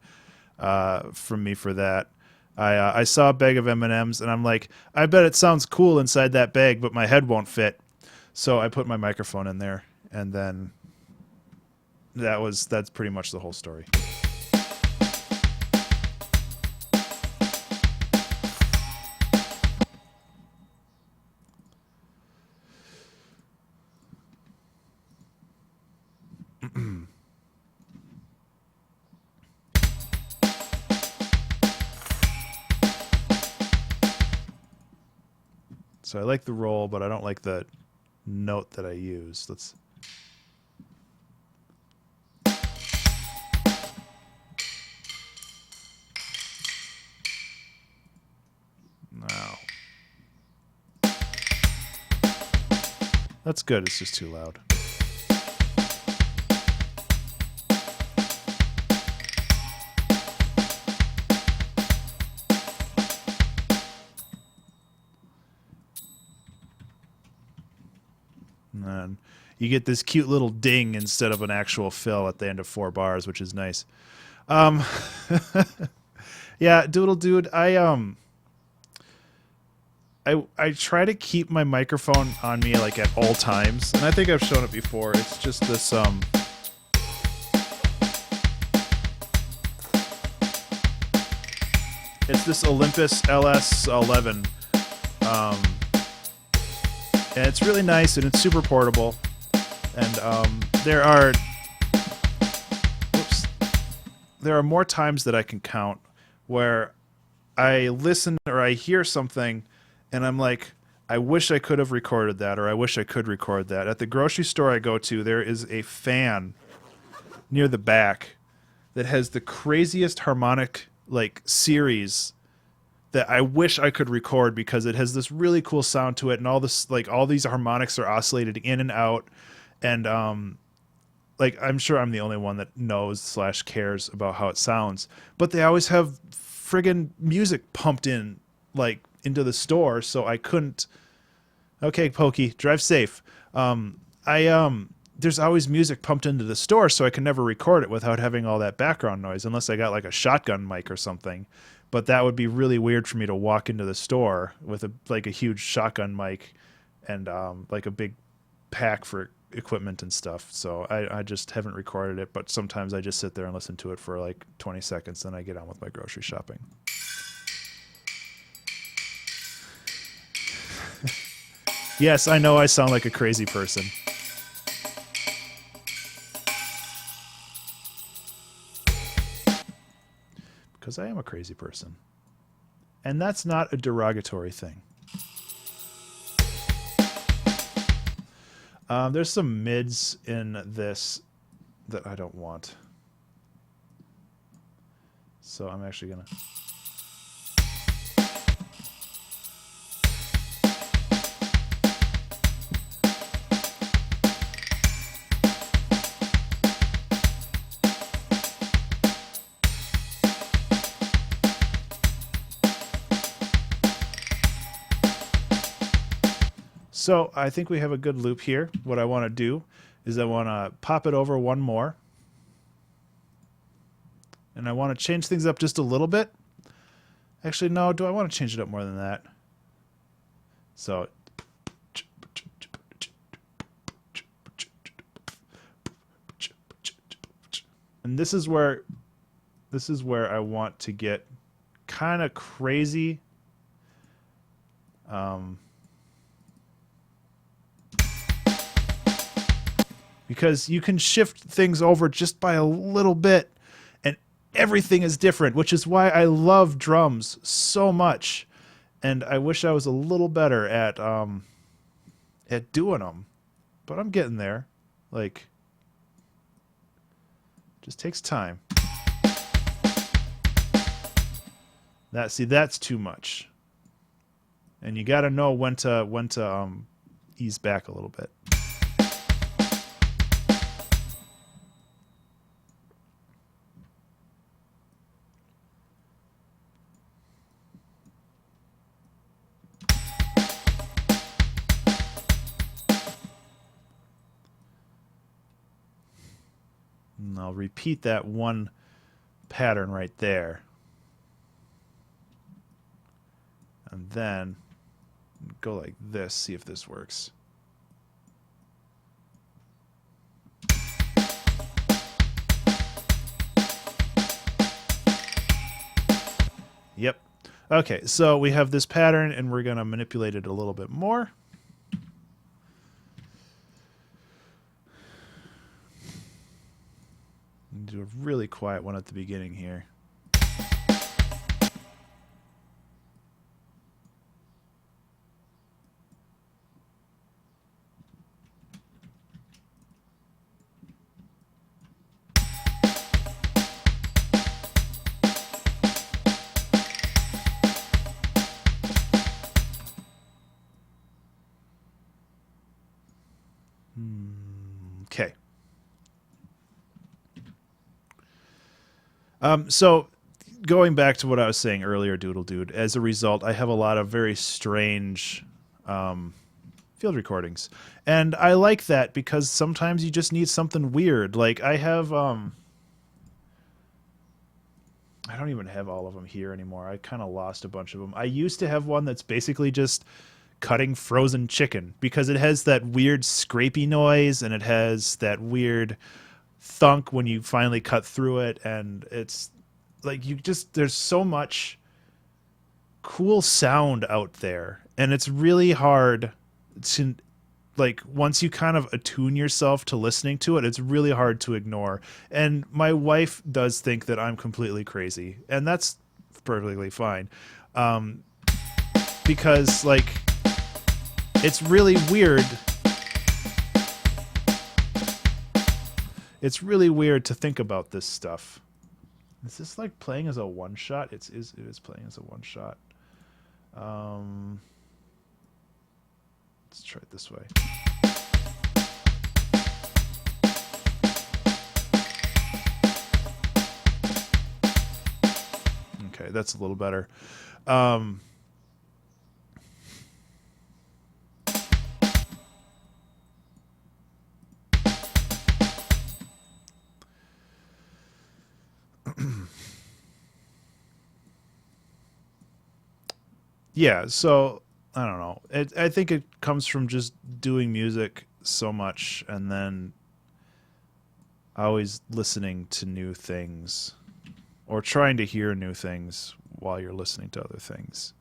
[SPEAKER 1] from me for that. I saw a bag of M&Ms and I'm like, I bet it sounds cool inside that bag, but my head won't fit. So I put my microphone in there, and then that's pretty much the whole story. So I like the roll, but I don't like the note that I use. Let's... No. That's good, it's just too loud. And then you get this cute little ding instead of an actual fill at the end of 4 bars, which is nice. Yeah, Doodle Dude, I try to keep my microphone on me like at all times, and I think I've shown it before. It's just this it's this Olympus LS11, um, and it's really nice and it's super portable. And there are more times that I can count where I listen or I hear something and I'm like, I wish I could have recorded that, or I wish I could record that. At the grocery store I go to, there is a fan near the back that has the craziest harmonic like series that I wish I could record because it has this really cool sound to it, and all this like all these harmonics are oscillated in and out, and like I'm sure I'm the only one that knows / cares about how it sounds, but they always have friggin' music pumped in like into the store, so I couldn't. Okay, Pokey, drive safe. There's always music pumped into the store, so I can never record it without having all that background noise, unless I got like a shotgun mic or something. But that would be really weird for me to walk into the store with a huge shotgun mic and like a big pack for equipment and stuff. So I just haven't recorded it, but sometimes I just sit there and listen to it for like 20 seconds, then I get on with my grocery shopping. Yes, I know I sound like a crazy person. Because I am a crazy person. And that's not a derogatory thing. There's some mids in this that I don't want. So I'm actually going to... So I think we have a good loop here. What I want to do is I want to pop it over one more. And I want to change things up just a little bit. Actually, no, do I want to change it up more than that? So... And this is where I want to get kind of crazy. Because you can shift things over just by a little bit and everything is different, which is why I love drums so much. And I wish I was a little better at doing them, but I'm getting there. Like, just takes time. That's too much. And you got to know when to ease back a little bit. And I'll repeat that one pattern right there. And then go like this, see if this works. Yep. Okay, so we have this pattern and we're going to manipulate it a little bit more. Do a really quiet one at the beginning here. Okay. So going back to what I was saying earlier, Doodle Dude, as a result, I have a lot of very strange field recordings. And I like that because sometimes you just need something weird. Like I have I don't even have all of them here anymore. I kind of lost a bunch of them. I used to have one that's basically just cutting frozen chicken because it has that weird scrapey noise and it has that weird thunk when you finally cut through it, and it's like you just there's so much cool sound out there, and it's really hard to, like, once you kind of attune yourself to listening to it, it's really hard to ignore. And my wife does think that I'm completely crazy, and that's perfectly fine. Um, because, like, it's really weird. It's really weird to think about this stuff. Is this like playing as a one shot? It is playing as a one shot. Let's try it this way. Okay, that's a little better. Yeah, so I don't know. I think it comes from just doing music so much and then always listening to new things or trying to hear new things while you're listening to other things.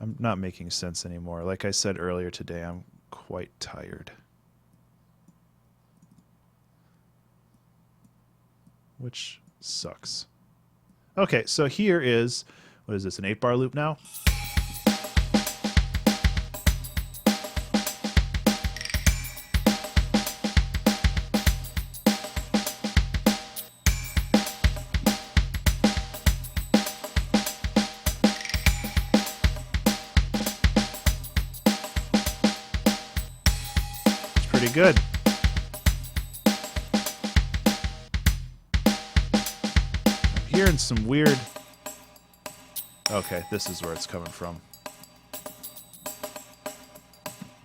[SPEAKER 1] I'm not making sense anymore. Like I said earlier today, I'm quite tired. Which sucks. Okay, so here is, what is this, an 8-bar loop now? It's pretty good. I'm hearing some weird... Okay, this is where it's coming from.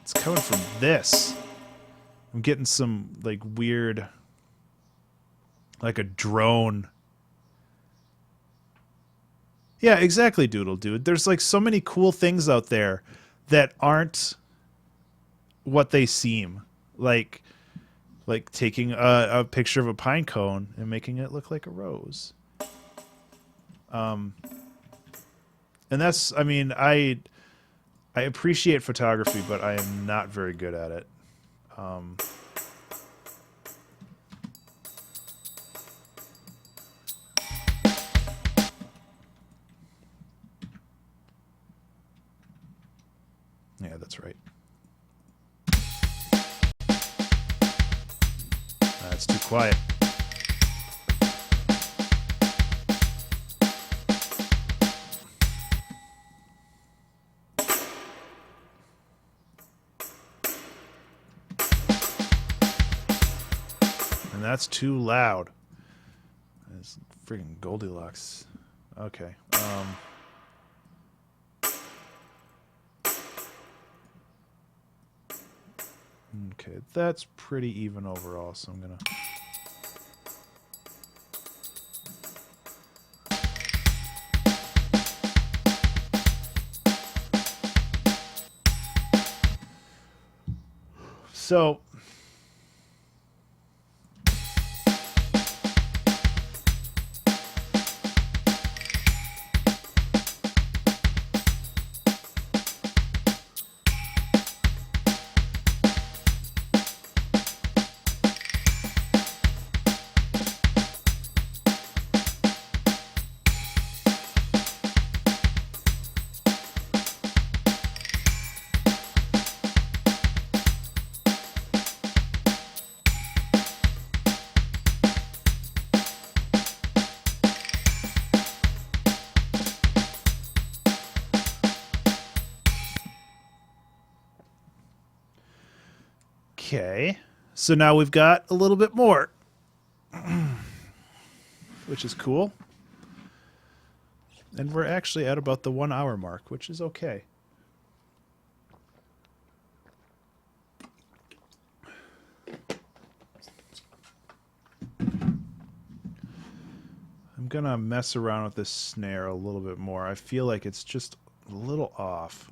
[SPEAKER 1] It's coming from this. I'm getting some, like, weird... like a drone. Yeah, exactly, Doodle Dude. There's, like, so many cool things out there that aren't what they seem. Like taking a picture of a pine cone and making it look like a rose. And that's, I mean, I appreciate photography, but I am not very good at it. Yeah, that's right. That's too quiet. And that's too loud. It's friggin' Goldilocks. Okay. Okay, that's pretty even overall, so I'm gonna... So... Okay, so now we've got a little bit more, which is cool. And we're actually at about the 1 hour mark, which is okay. I'm I'm gonna mess around with this snare a little bit more. I feel like it's just a little off.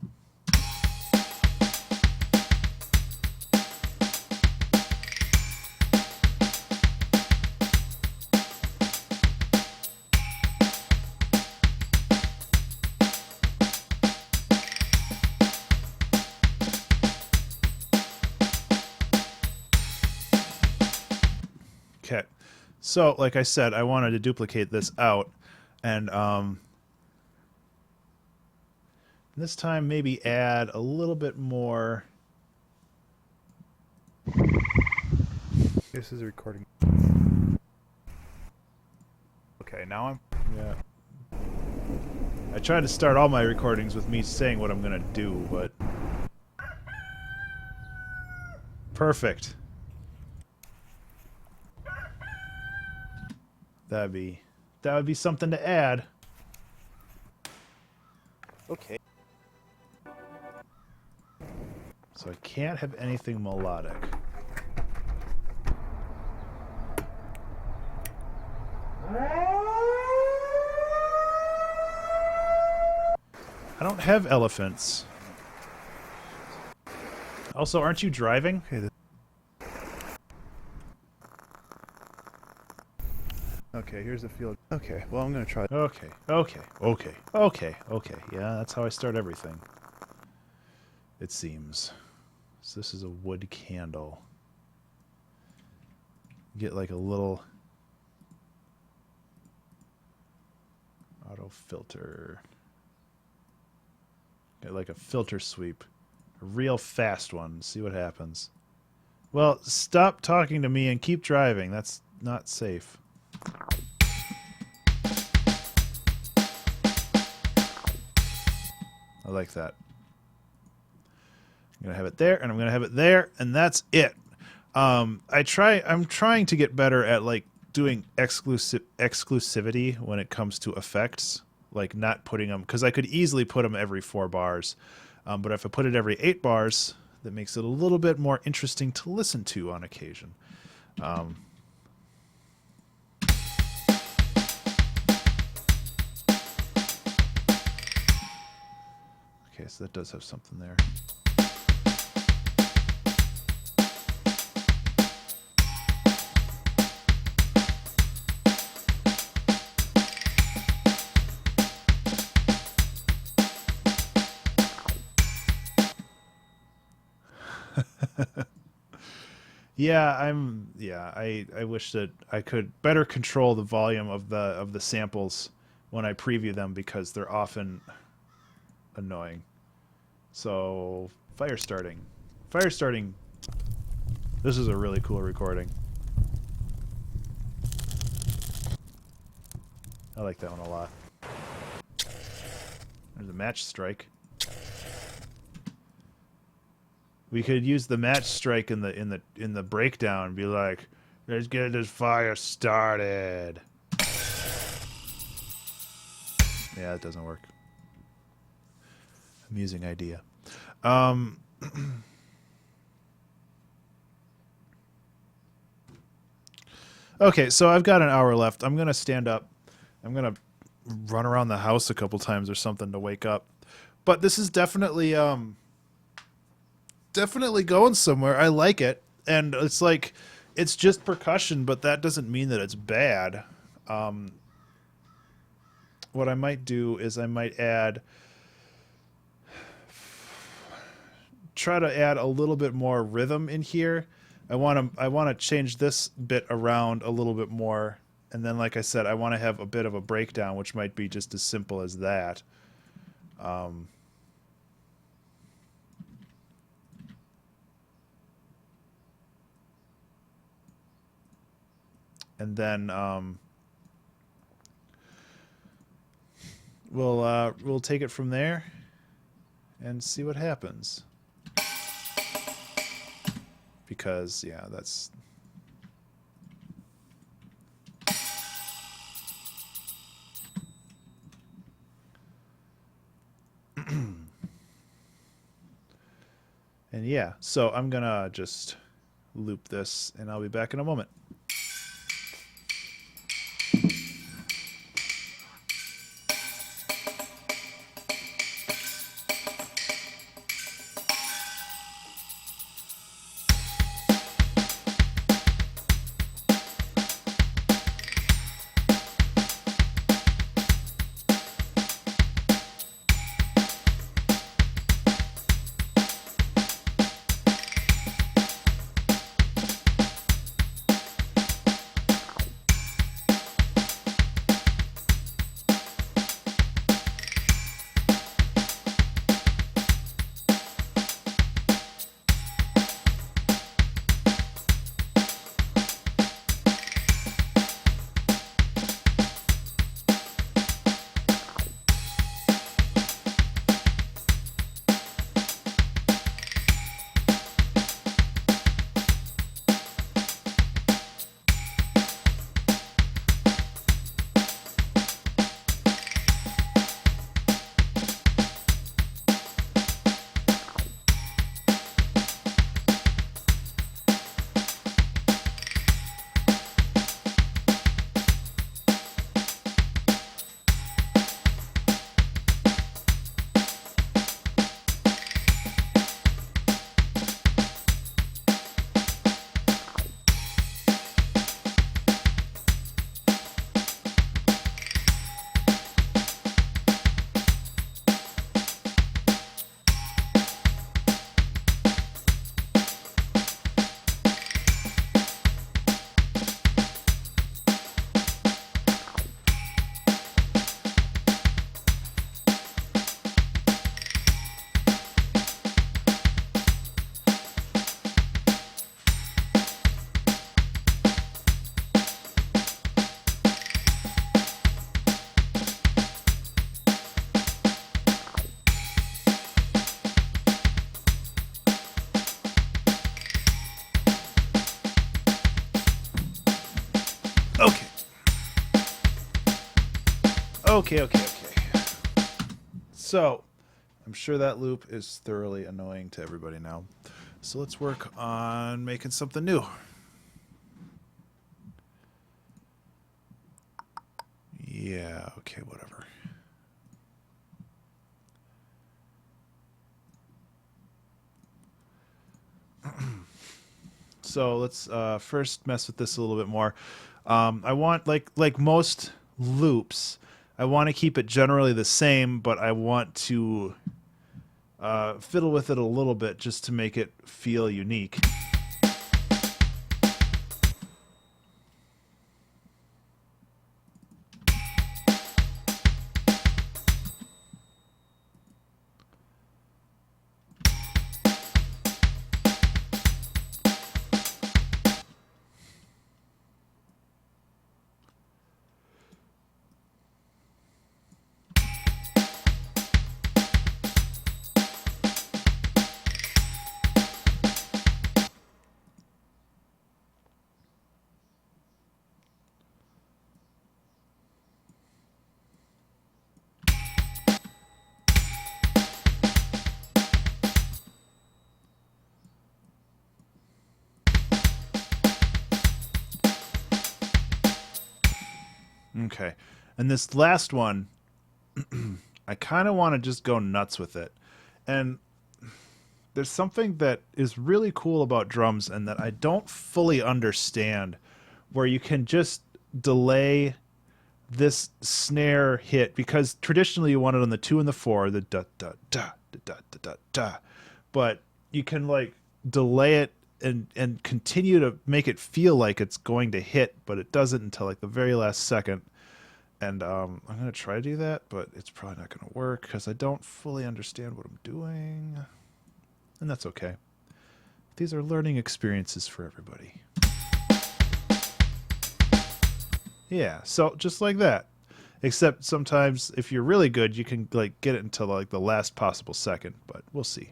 [SPEAKER 1] Okay, so like I said, I wanted to duplicate this out, and this time maybe add a little bit more.
[SPEAKER 2] This is a recording.
[SPEAKER 1] Okay, now yeah. I tried to start all my recordings with me saying what I'm gonna do, but perfect. That would be something to add.
[SPEAKER 2] Okay.
[SPEAKER 1] So I can't have anything melodic. I don't have elephants. Also, aren't you driving?
[SPEAKER 2] Okay, here's the field. Okay, well, I'm gonna try.
[SPEAKER 1] Okay. Yeah, that's how I start everything. It seems. So this is a wood candle. Get like a little auto filter. Get like a filter sweep. A real fast one. See what happens. Well, stop talking to me and keep driving. That's not safe. I like that. I'm gonna have it there, and I'm gonna have it there, and that's it. I'm trying to get better at like doing exclusivity when it comes to effects, like not putting them, because I could easily put them every 4 bars, but if I put it every 8 bars, that makes it a little bit more interesting to listen to on occasion. Okay, so that does have something there. I wish that I could better control the volume of the samples when I preview them, because they're often annoying. So, fire starting. Fire starting. This is a really cool recording. I like that one a lot. There's a match strike. We could use the match strike in the breakdown and be like, "Let's get this fire started." Yeah, it doesn't work. Amusing idea. Okay, so I've got an hour left. I'm gonna stand up. I'm gonna run around the house a couple times or something to wake up. But this is definitely definitely going somewhere. I like it, and it's like it's just percussion, but that doesn't mean that it's bad. What I might do is I might try to add a little bit more rhythm in here. I want to change this bit around a little bit more, and then like I said, I want to have a bit of a breakdown, which might be just as simple as that. And then we'll take it from there and see what happens. Because yeah, that's and yeah, so I'm gonna just loop this, and I'll be back in a moment. Okay, okay, okay. So, I'm sure that loop is thoroughly annoying to everybody now. So let's work on making something new. Yeah, okay, whatever. So let's first mess with this a little bit more. I want like most loops, I want to keep it generally the same, but I want to fiddle with it a little bit just to make it feel unique. Okay. And this last one, I kind of want to just go nuts with it. And there's something that is really cool about drums and that I don't fully understand, where you can just delay this snare hit, because traditionally you want it on the 2 and the 4, the da da da da da da da da, but you can like delay it and continue to make it feel like it's going to hit, but it doesn't until like the very last second. And I'm gonna try to do that, but it's probably not gonna work because I don't fully understand what I'm doing, and that's okay. These are learning experiences for everybody. Yeah, so just like that. Except sometimes if you're really good, you can like get it until like the last possible second, but we'll see.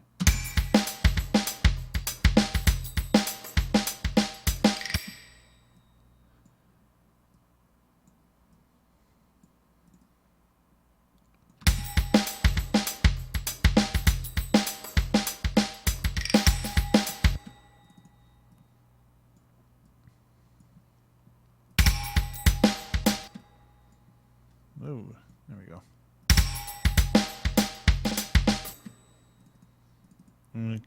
[SPEAKER 1] Ooh, there we go.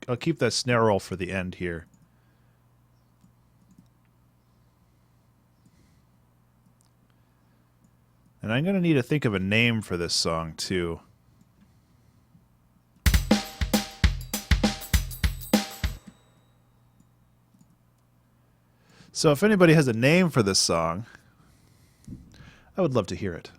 [SPEAKER 1] I'll keep that snare roll for the end here. And I'm going to need to think of a name for this song, too. So if anybody has a name for this song, I would love to hear it.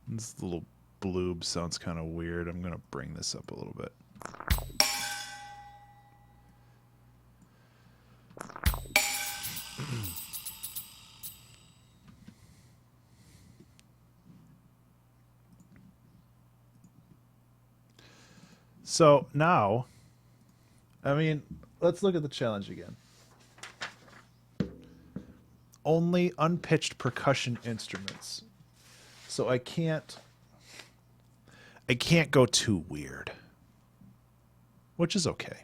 [SPEAKER 1] This little bloob sounds kind of weird. I'm going to bring this up a little bit. So now, I mean, let's look at the challenge again. Only unpitched percussion instruments. So I can't go too weird, which is okay.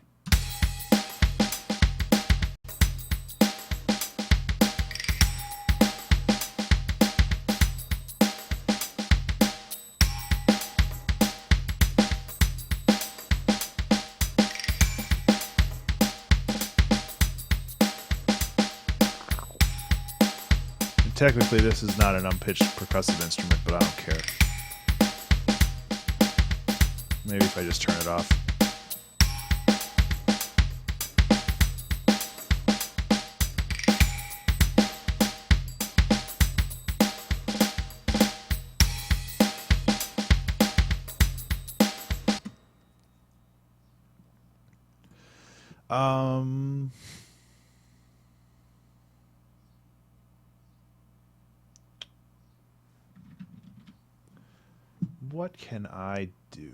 [SPEAKER 1] Technically, this is not an unpitched percussive instrument, but I don't care. Maybe if I just turn it off. Um... what can I do?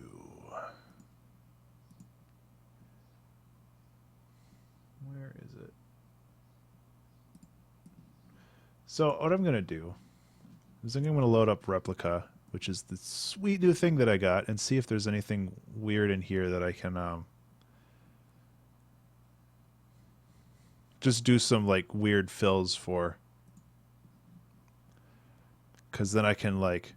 [SPEAKER 1] Where is it? So what I'm going to do is I'm going to load up Replica, which is the sweet new thing that I got, and see if there's anything weird in here that I can just do some like weird fills for. Because then I can like...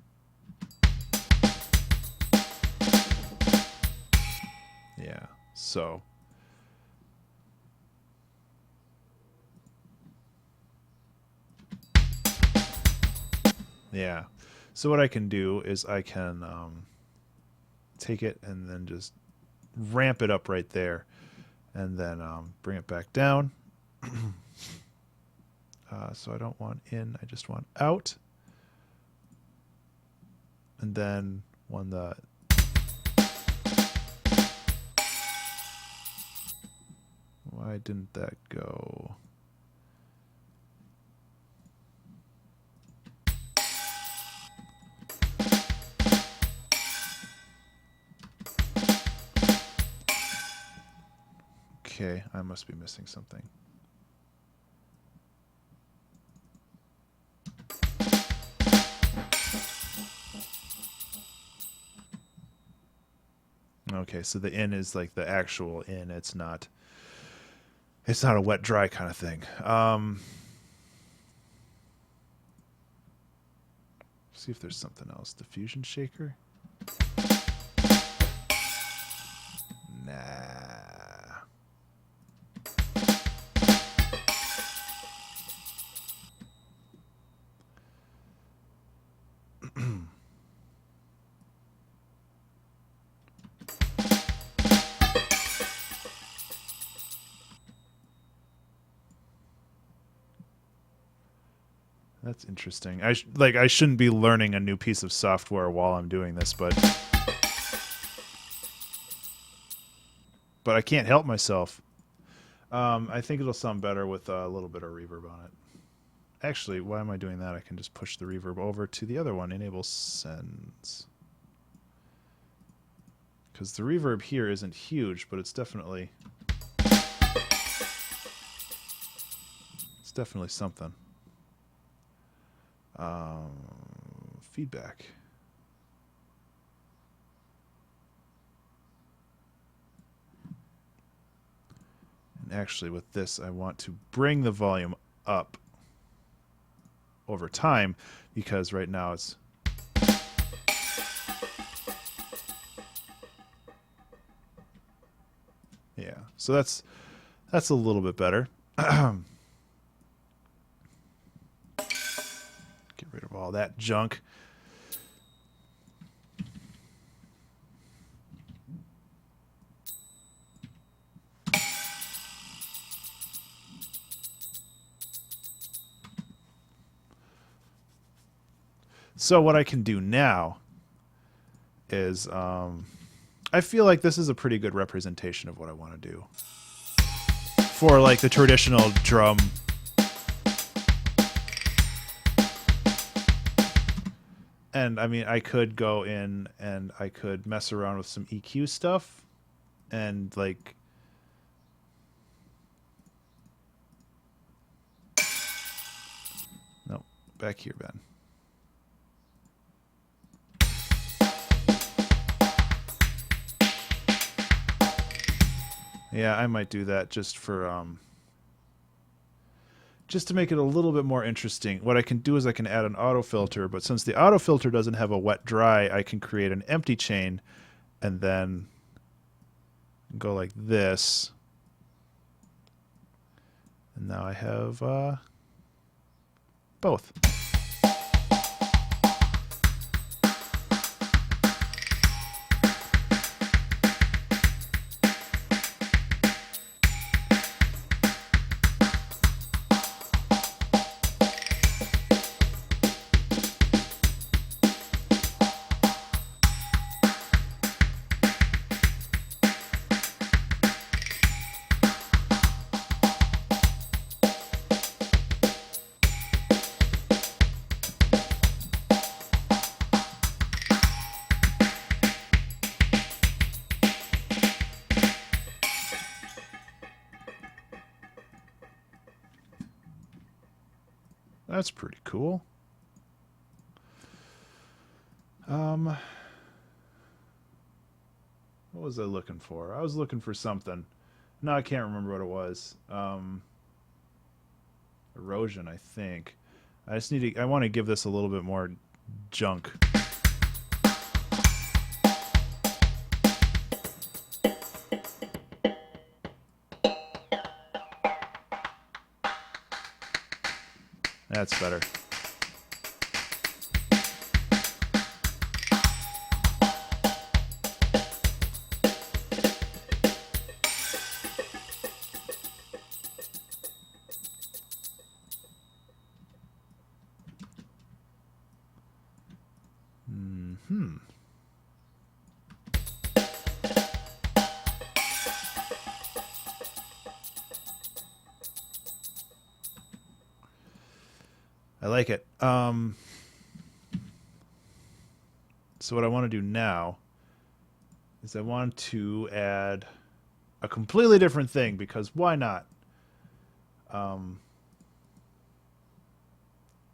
[SPEAKER 1] Yeah, so... Yeah. So what I can do is I can take it and then just ramp it up right there. And then bring it back down. So I don't want in, I just want out. And then when the... Why didn't that go? Okay, I must be missing something. Okay, so the in is like the actual in. It's not a wet dry kind of thing. See if there's something else. Diffusion shaker? Nah. That's interesting. I shouldn't be learning a new piece of software while I'm doing this, but I can't help myself. I think it'll sound better with a little bit of reverb on it. Actually, why am I doing that? I can just push the reverb over to the other one, enable sends. Because the reverb here isn't huge, but it's definitely something. Feedback. And actually with this, I want to bring the volume up over time because right now it's... Yeah, so that's a little bit better. Get rid of all that junk. So what I can do now is I feel like this is a pretty good representation of what I want to do for like the traditional drum. And I mean, I could go in and I could mess around with some EQ stuff and like... No, back here, Ben. Yeah, I might do that just for just to make it a little bit more interesting. What I can do is I can add an auto filter, but since the auto filter doesn't have a wet dry, I can create an empty chain and then go like this. And now I have both. That's pretty cool. What was I looking for? I was looking for something. No, I can't remember what it was. Erosion, I think. I just need to. I want to give this a little bit more junk. That's better. I like it. So what I want to do now is I want to add a completely different thing because why not? I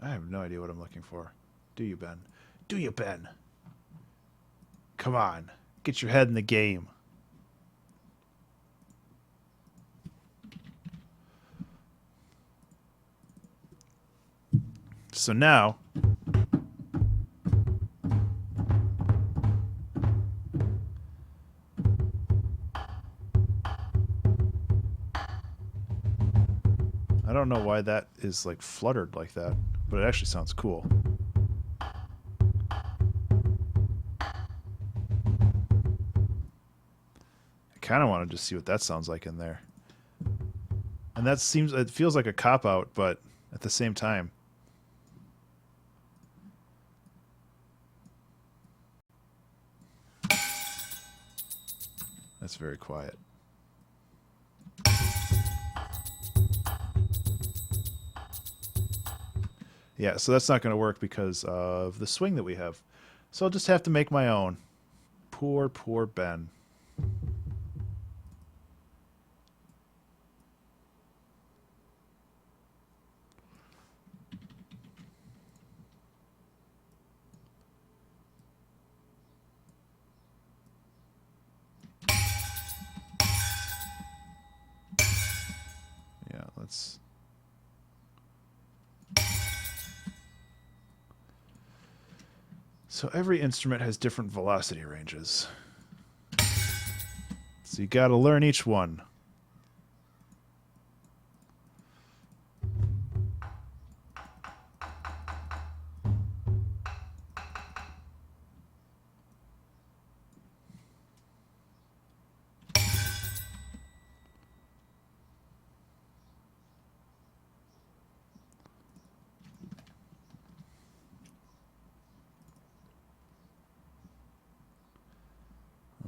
[SPEAKER 1] have no idea what I'm looking for. Do you, Ben? Do you, Ben? Come on. Get your head in the game. So now I don't know why that is like fluttered like that, but it actually sounds cool. I kind of want to just see what that sounds like in there. And that seems, it feels like a cop out, but at the same time. That's very quiet. Yeah, so that's not going to work because of the swing that we have. So I'll just have to make my own. Poor, poor Ben. Yeah, let's... So every instrument has different velocity ranges. So you got to learn each one.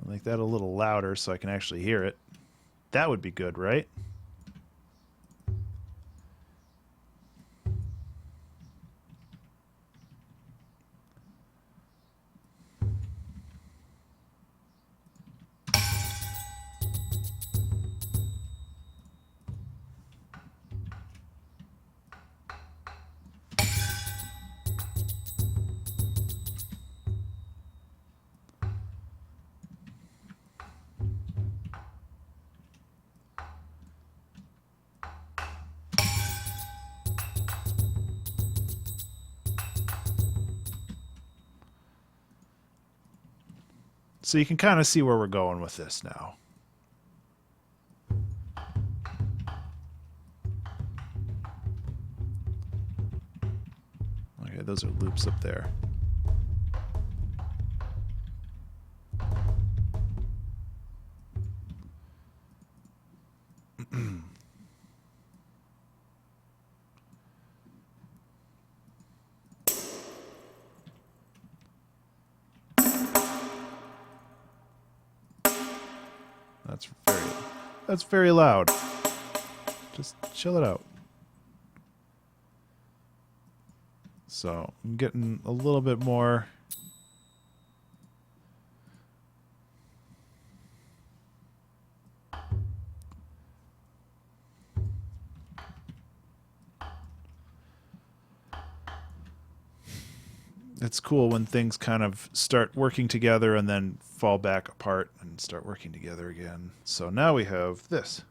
[SPEAKER 1] I'll make that a little louder so I can actually hear it. That would be good, right? So you can kind of see where we're going with this now. Okay, those are loops up there. That's very loud. Just chill it out. So I'm getting a little bit more. It's cool when things kind of start working together and then fall back apart and start working together again. So now we have this.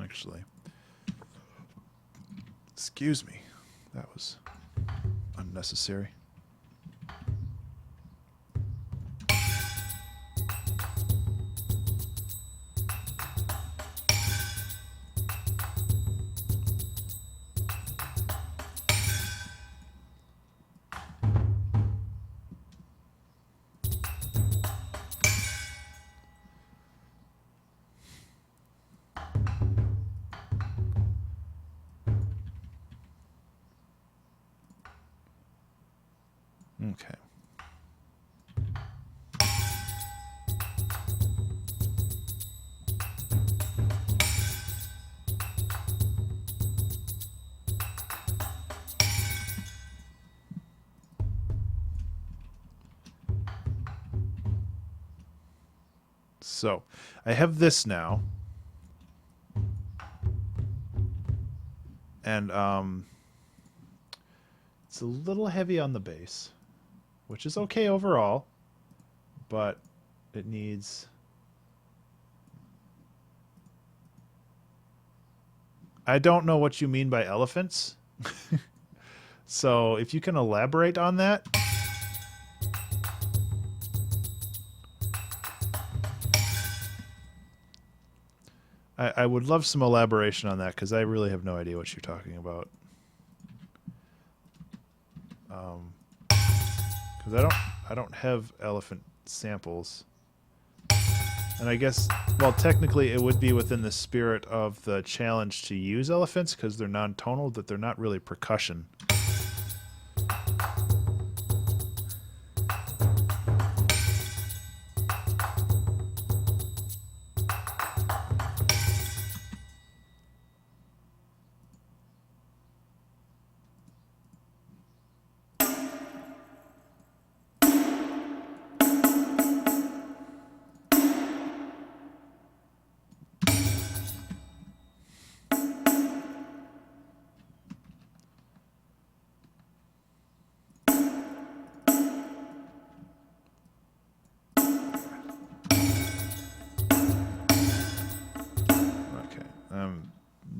[SPEAKER 1] Actually, excuse me, that was unnecessary. Okay. So, I have this now. And it's a little heavy on the bass, which is okay overall, but it needs... I don't know what you mean by elephants. So if you can elaborate on that. I would love some elaboration on that, because I really have no idea what you're talking about. Because I don't have elephant samples. And I guess, well, technically it would be within the spirit of the challenge to use elephants, because they're non-tonal, that they're not really percussion.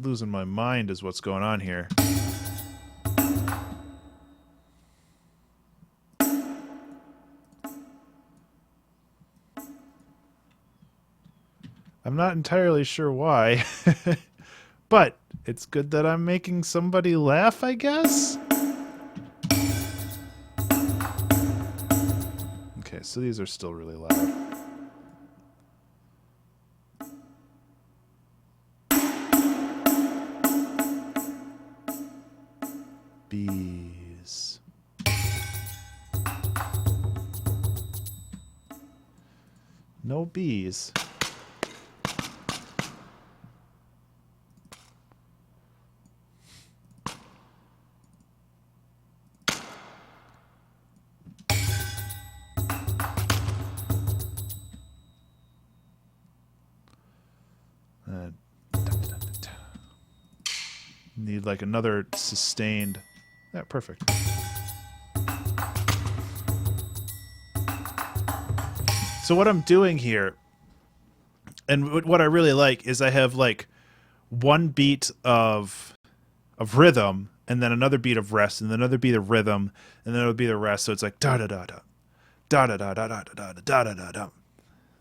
[SPEAKER 1] Losing my mind is what's going on here. I'm not entirely sure why, but it's good that I'm making somebody laugh, I guess? Okay, so these are still really loud. Bees. No bees. Need like another sustained. Yeah, perfect. So what I'm doing here, and what I really like, is I have like one beat of rhythm, and then another beat of rest, and then another beat of rhythm, and then it'll be the rest. So it's like da da da da da da da da da da da da da da.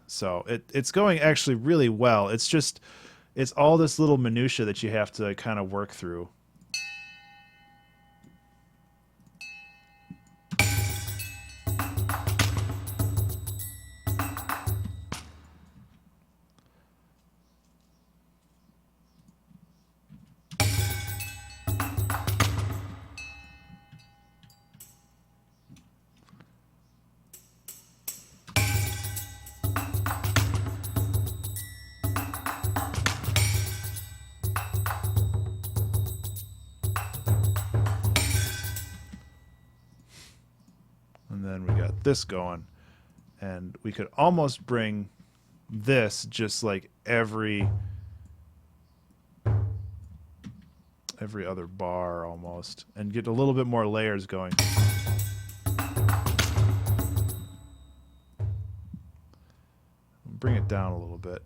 [SPEAKER 1] So it's going actually really well. It's just it's all this little minutia that you have to kind of work through. And then we got this going. And we could almost bring this just like every other bar almost, and get a little bit more layers going. Bring it down a little bit.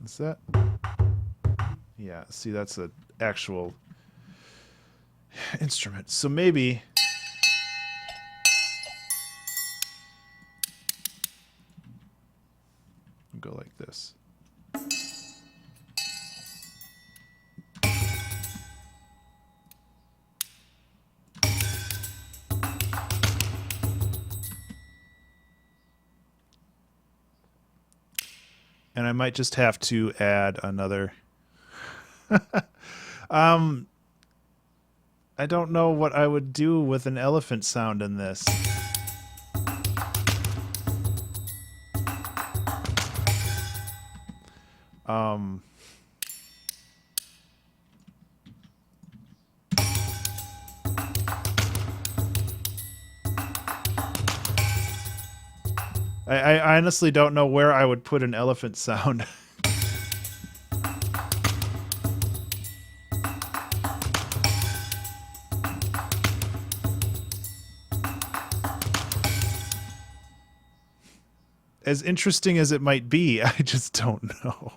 [SPEAKER 1] Is that? Yeah, see, that's an actual instrument. So maybe go like this. And I might just have to add another. I don't know what I would do with an elephant sound in this. I honestly don't know where I would put an elephant sound. As interesting as it might be, I just don't know.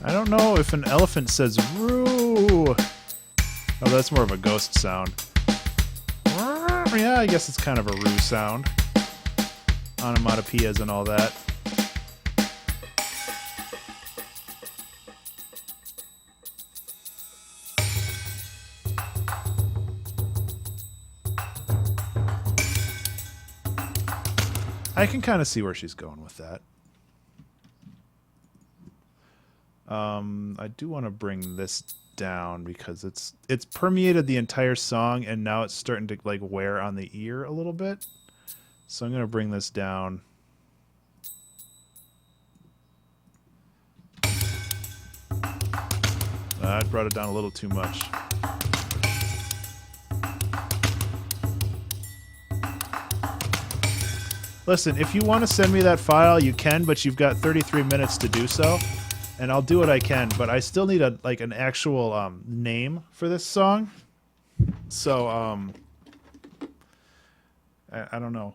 [SPEAKER 1] I don't know if an elephant says "roo." Oh, that's more of a ghost sound. Yeah, I guess it's kind of a roo sound. Onomatopoeias and all that. I can kind of see where she's going with that. I do want to bring this down because it's permeated the entire song, and now it's starting to like wear on the ear a little bit. So I'm going to bring this down. I brought it down a little too much. Listen, if you want to send me that file, you can, but you've got 33 minutes to do so. And I'll do what I can, but I still need an actual name for this song. So I don't know,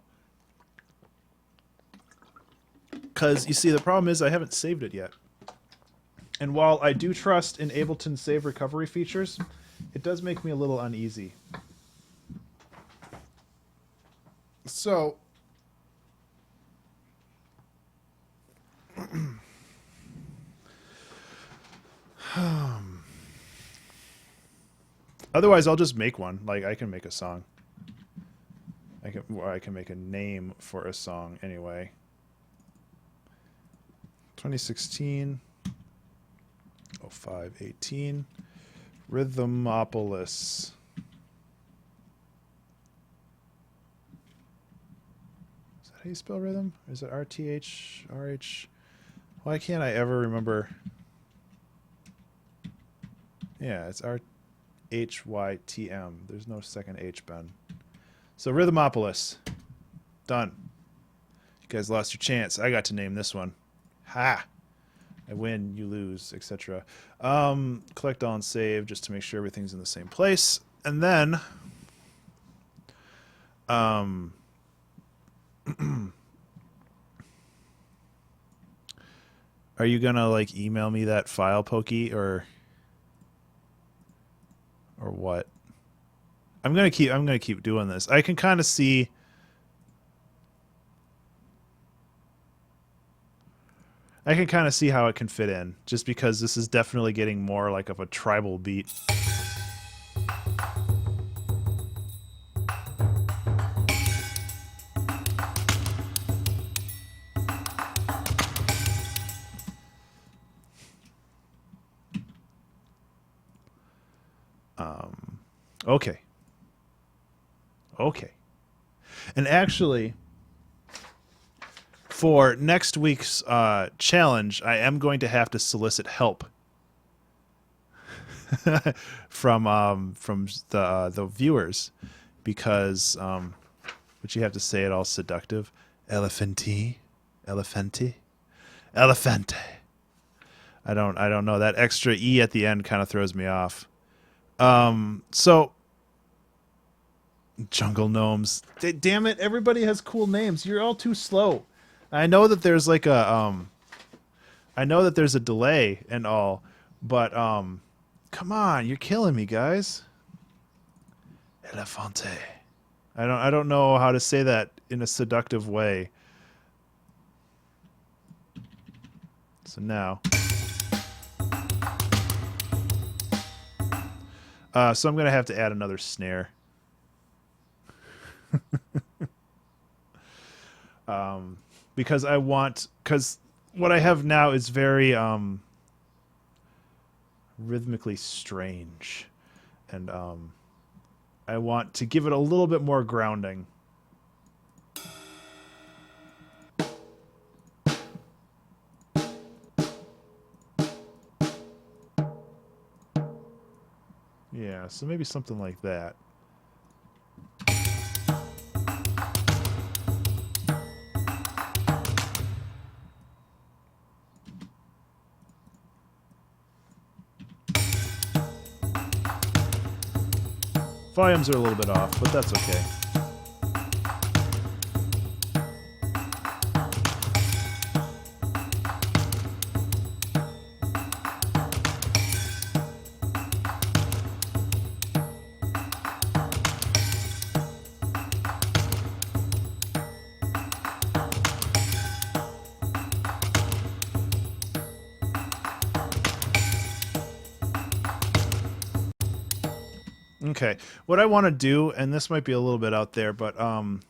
[SPEAKER 1] because you see the problem is I haven't saved it yet. And while I do trust in Ableton's save recovery features, it does make me a little uneasy. So otherwise, I'll just make one. Like, I can make a song. I can make a name for a song anyway. 2016 0518 Rhythmopolis. Is that how you spell rhythm? Or is it RTH RH? Why can't I ever remember? Yeah, it's RHYTM. There's no second H, Ben. So Rhythmopolis. Done. You guys lost your chance. I got to name this one. Ha! I win, you lose, etc. Collect all and save just to make sure everything's in the same place. And then are you gonna like email me that file, Pokey, or what? I'm gonna keep doing this. I can kind of see. I can kind of see how it can fit in, just because this is definitely getting more like of a tribal beat. Okay. Okay. And actually, for next week's challenge, I am going to have to solicit help from the viewers because but you have to say it all seductive. Elephante. I don't know. That extra E at the end kind of throws me off. So jungle gnomes. Damn it, everybody has cool names. You're all too slow. I know that there's like a I know that there's a delay and all, but come on, you're killing me, guys. Elefante. I don't know how to say that in a seductive way. So now so I'm going to have to add another snare. Because because what I have now is very rhythmically strange. And I want to give it a little bit more grounding. Yeah, so maybe something like that. Volumes are a little bit off, but that's okay. Okay, what I want to do, and this might be a little bit out there, but I'm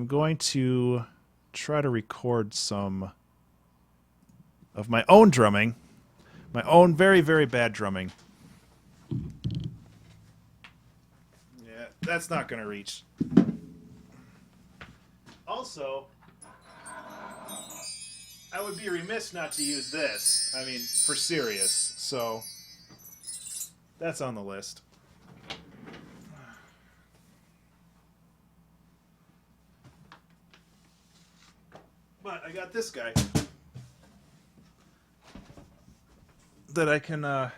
[SPEAKER 1] going to try to record some of my own drumming, my own very, very bad drumming. Yeah, that's not going to reach. Also, I would be remiss not to use this. I mean, for serious. So, that's on the list. But I got this guy that I can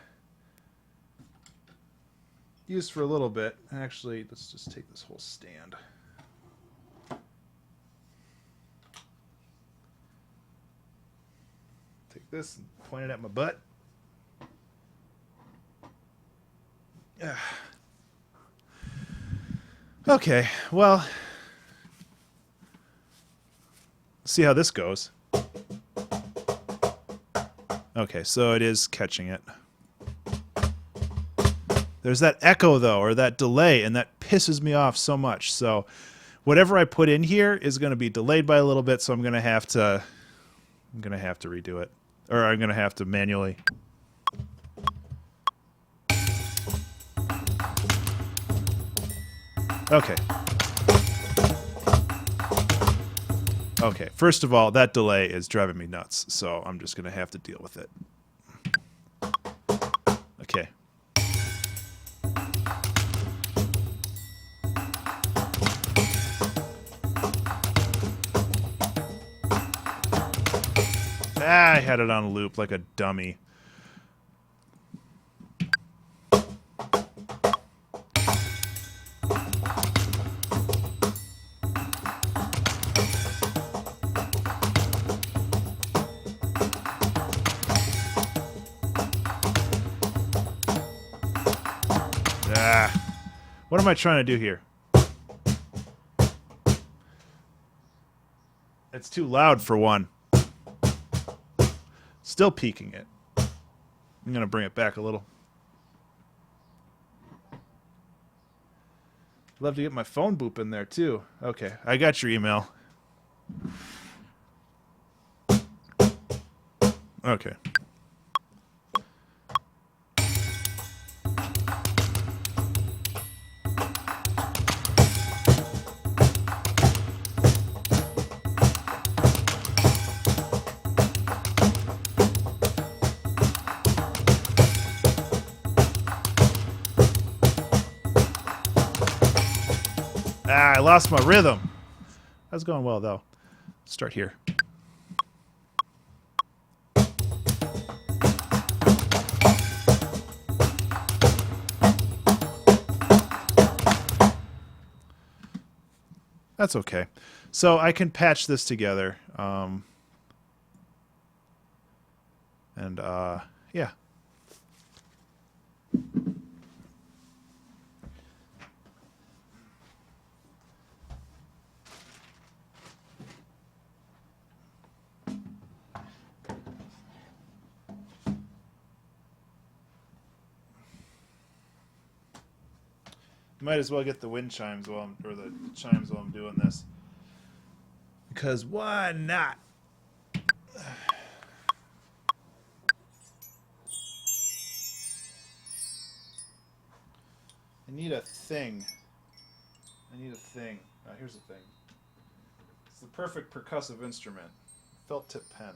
[SPEAKER 1] use for a little bit. Actually, let's just take this whole stand. Take this and point it at my butt. Okay, well, see how this goes. Okay, so it is catching it. There's that echo, though, or that delay, and that pisses me off so much. So whatever I put in here is going to be delayed by a little bit, so I'm going to have to redo it. Or I'm going to have to manually. Okay. Okay, first of all, that delay is driving me nuts, so I'm just going to have to deal with it. Okay. I had it on a loop like a dummy. What am I trying to do here? It's too loud for one. Still peaking it. I'm going to bring it back a little. Love to get my phone boop in there too. Okay, I got your email. Okay. Ah, I lost my rhythm. That's going well, though. Start here. That's okay. So I can patch this together. And yeah. Might as well get the wind chimes while or the chimes while I'm doing this. Because why not? I need a thing. Here's the thing. It's the perfect percussive instrument. Felt tip pen.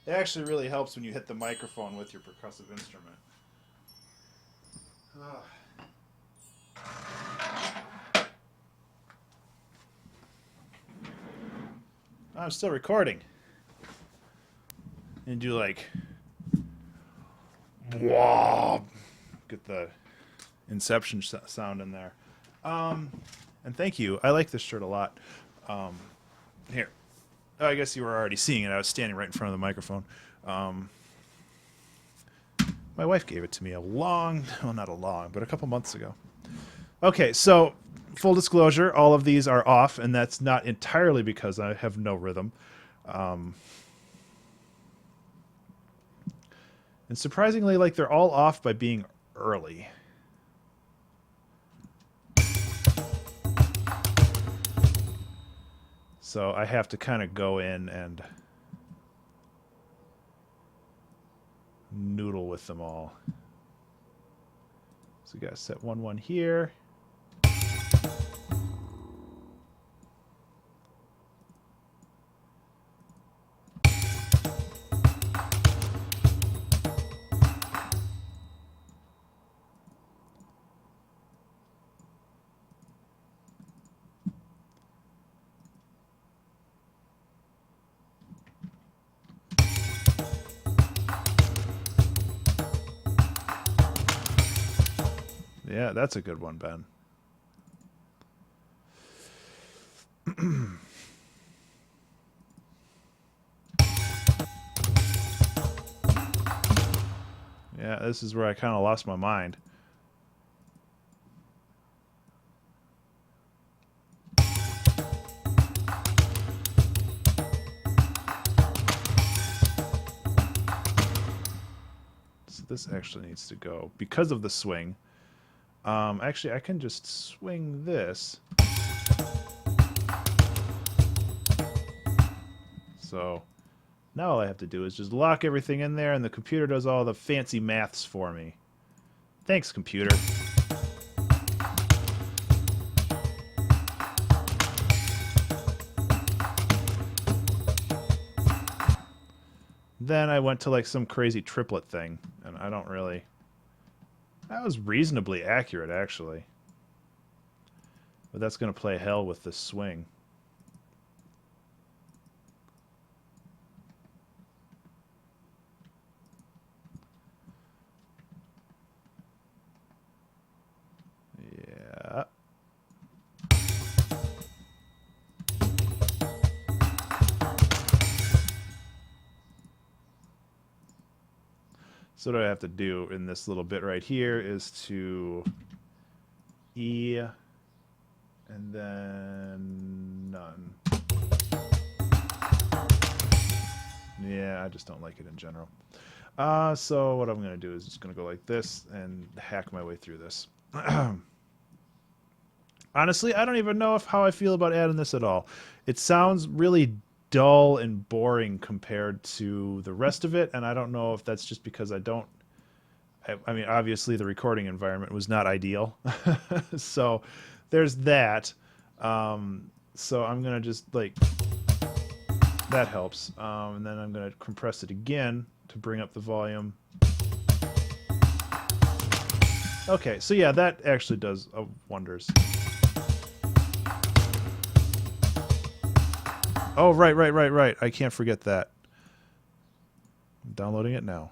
[SPEAKER 1] It actually really helps when you hit the microphone with your percussive instrument. I'm still recording. And do like, wah, get the Inception sound in there. And thank you. I like this shirt a lot. Here. Oh, I guess you were already seeing it. I was standing right in front of the microphone. My wife gave it to me but a couple months ago. Okay, so full disclosure, all of these are off, and that's not entirely because I have no rhythm. And surprisingly, like, they're all off by being early. So I have to kind of go in and noodle with them all. So we got to set 1-1 here. Yeah, that's a good one, Ben. Yeah, this is where I kind of lost my mind. So this actually needs to go because of the swing. Actually, I can just swing this. So now all I have to do is just lock everything in there, and the computer does all the fancy maths for me. Thanks, computer. Then I went to like some crazy triplet thing, and I don't really... That was reasonably accurate, actually. But that's going to play hell with this swing. Yeah. So what I have to do in this little bit right here is to E and then none. Yeah. I just don't like it in general. So what I'm going to do is just going to go like this and hack my way through this. Honestly, I don't even know how I feel about adding this at all. It sounds really dull and boring compared to the rest of it, and I don't know if that's just because I mean, obviously the recording environment was not ideal. So there's that. So I'm going to just like, that helps. And then I'm going to compress it again to bring up the volume. Okay, so yeah, that actually does wonders. Oh, right. I can't forget that. I'm downloading it now.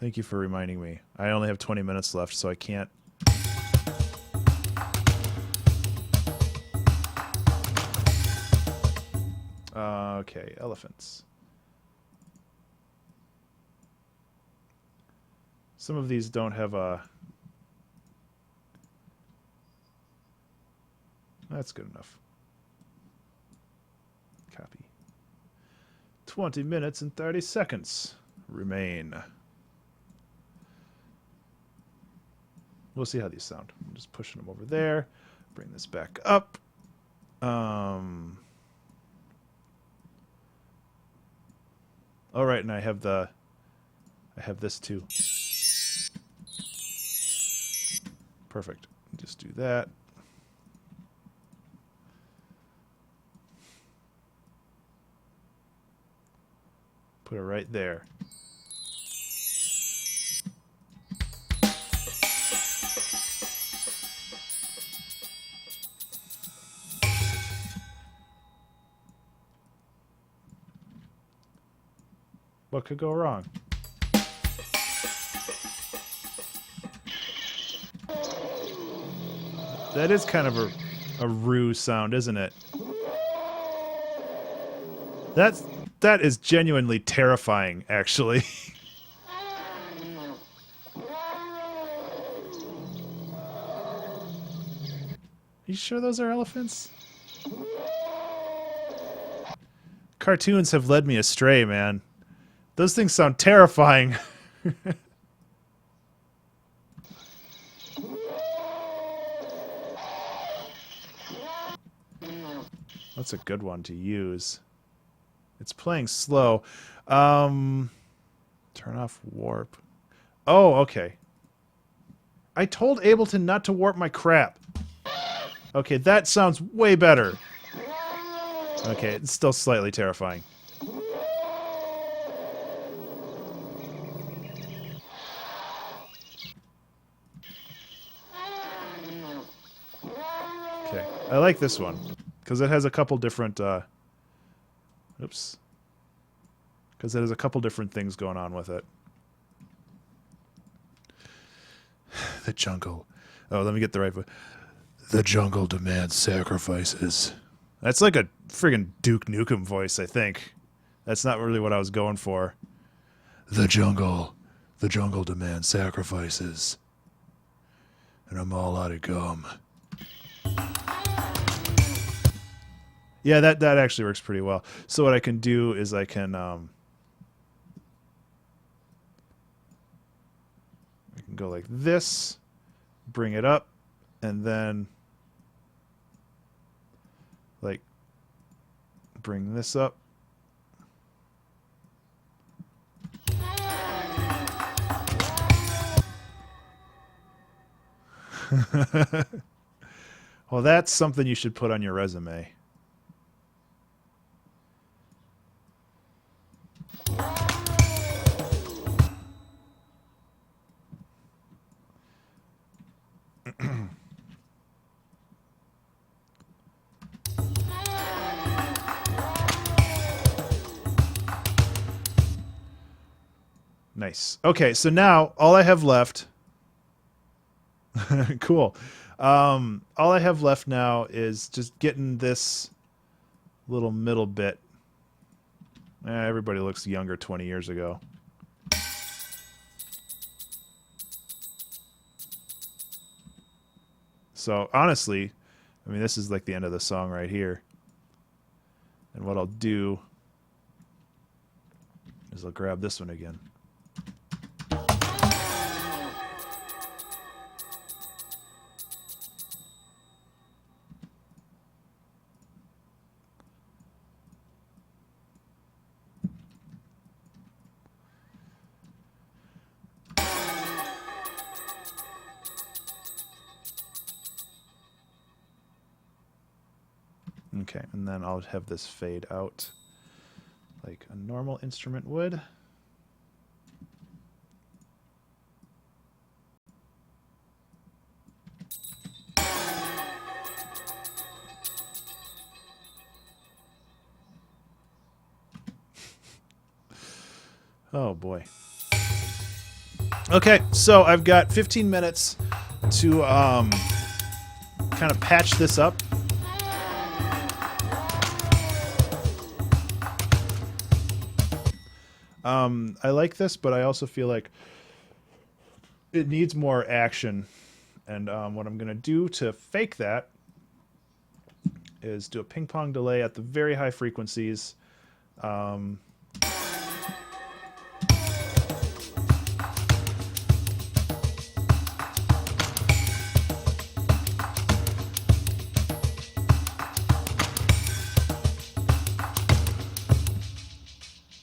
[SPEAKER 1] Thank you for reminding me. I only have 20 minutes left, so I can't... Okay, elephants. Some of these don't have a... That's good enough. Copy. 20 minutes and 30 seconds remain. We'll see how these sound. I'm just pushing them over there. Bring this back up. All right, and I have this too. Perfect. Just do that. Put it right there. What could go wrong? That is kind of a ruse sound, isn't it? That is genuinely terrifying, actually. You sure those are elephants? Cartoons have led me astray, man. Those things sound terrifying. That's a good one to use. It's playing slow. Turn off warp. Oh, okay. I told Ableton not to warp my crap. Okay, that sounds way better. Okay, it's still slightly terrifying. Okay, I like this one because it has a couple different oops. Because it has a couple different things going on with it. The jungle. Oh, let me get the right voice. The jungle demands sacrifices. That's like a friggin' Duke Nukem voice, I think. That's not really what I was going for. The jungle demands sacrifices. And I'm all out of gum. Yeah, that actually works pretty well. So what I can do is I can go like this, bring it up, and then like bring this up. Well, that's something you should put on your resume. Nice. Okay, so now all I have left... Cool. All I have left now is just getting this little middle bit. Everybody looks younger 20 years ago. So, honestly, I mean, this is like the end of the song right here. And what I'll do as I'll grab this one again. Okay, and then I'll have this fade out like a normal instrument would. Oh boy. Okay, so I've got 15 minutes to kind of patch this up. I like this, but I also feel like it needs more action. And what I'm going to do to fake that is do a ping pong delay at the very high frequencies.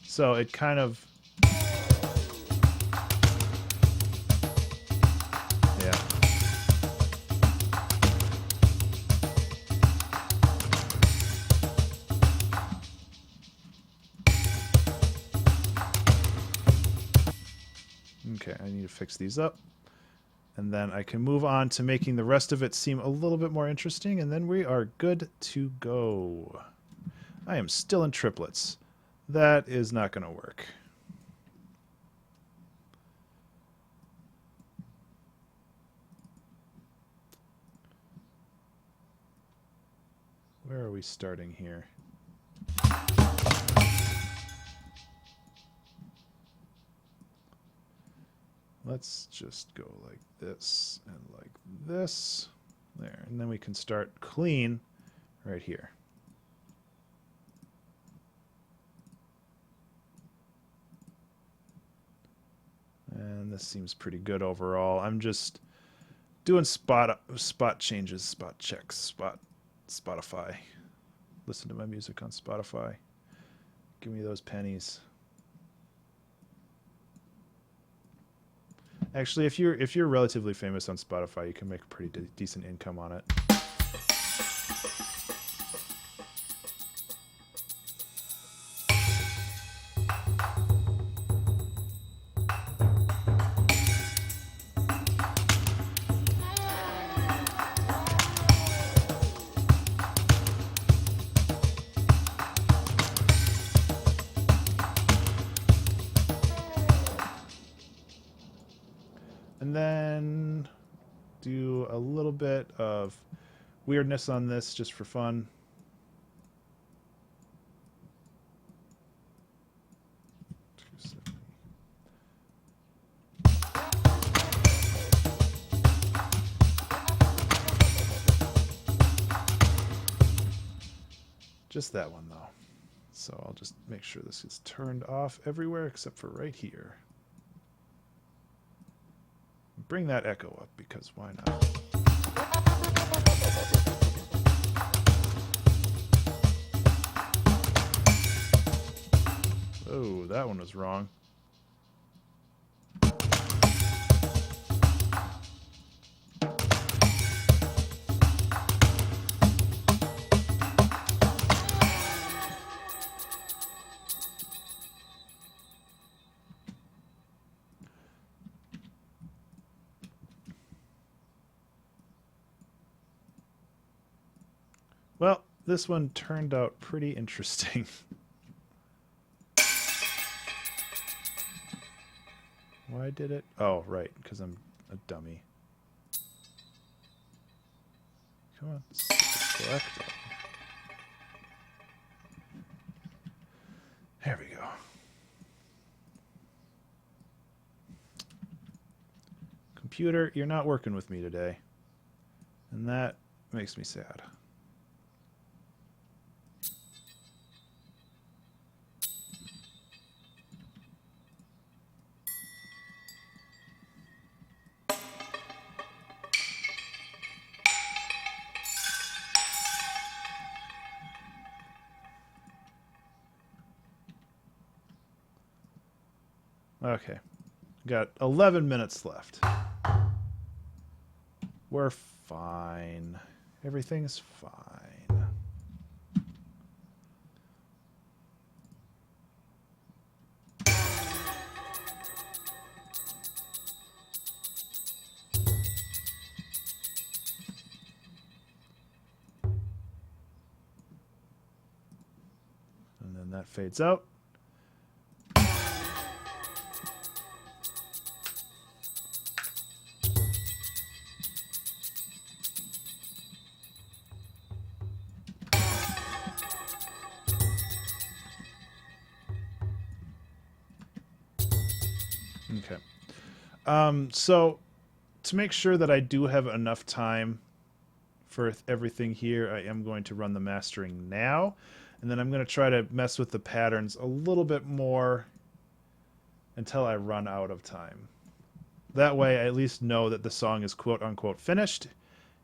[SPEAKER 1] So it kind of... Yeah. Okay, I need to fix these up. And then I can move on to making the rest of it seem a little bit more interesting, and then we are good to go. I am still in triplets. That is not going to work. Where are we starting here? Let's just go like this and like this. There. And then we can start clean right here. And this seems pretty good overall. I'm just doing spot changes, spot checks, Spotify. Listen to my music on Spotify. Give me those pennies. Actually, if you're relatively famous on Spotify, you can make a pretty decent income on it. And then do a little bit of weirdness on this just for fun. Just that one though. So I'll just make sure this is turned off everywhere except for right here. Bring that echo up because why not? Oh, that one was wrong. Well, this one turned out pretty interesting. Why did it? Oh, right, because I'm a dummy. Come on, select. There we go. Computer, you're not working with me today. And that makes me sad. Okay. Got 11 minutes left. We're fine. Everything's fine. And then that fades out. Okay. So to make sure that I do have enough time for everything here, I am going to run the mastering now. And then I'm going to try to mess with the patterns a little bit more until I run out of time. That way I at least know that the song is quote-unquote finished,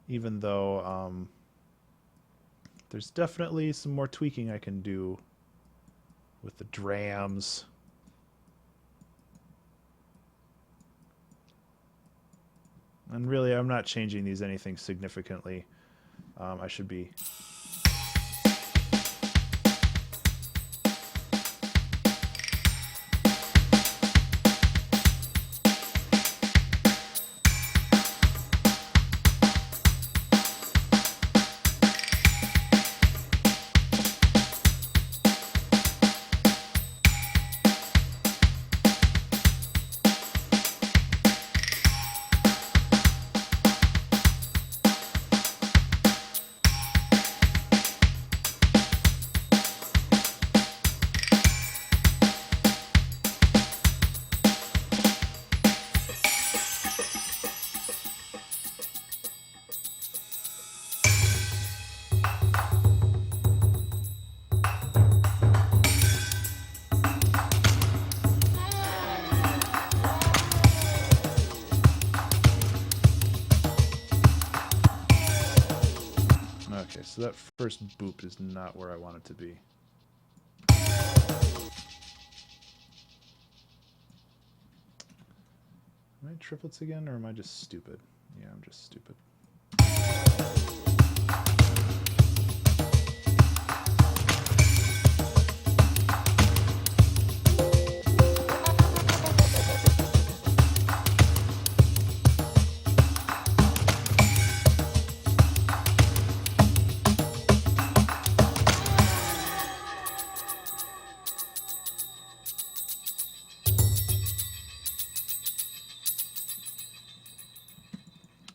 [SPEAKER 1] even though there's definitely some more tweaking I can do with the drams. And really, I'm not changing these anything significantly. I should be... Okay, so that first boop is not where I want it to be. Am I triplets again, or am I just stupid? Yeah, I'm just stupid.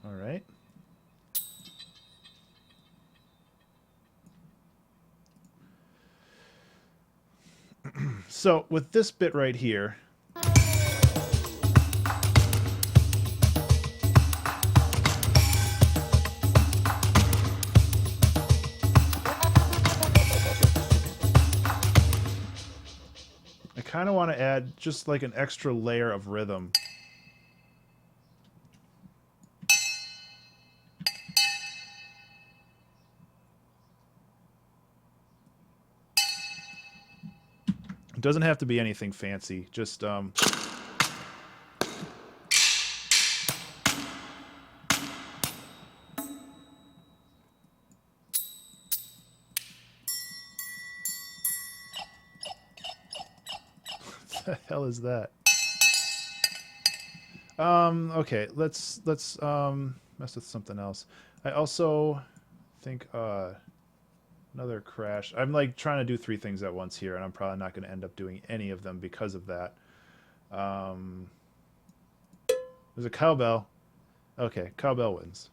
[SPEAKER 1] All right. So with this bit right here, I kind of want to add just like an extra layer of rhythm. It doesn't have to be anything fancy, just what the hell is that? Okay, let's mess with something else. I also think another crash. I'm like trying to do 3 things at once here, and I'm probably not going to end up doing any of them because of that. There's a cowbell. Okay, cowbell wins.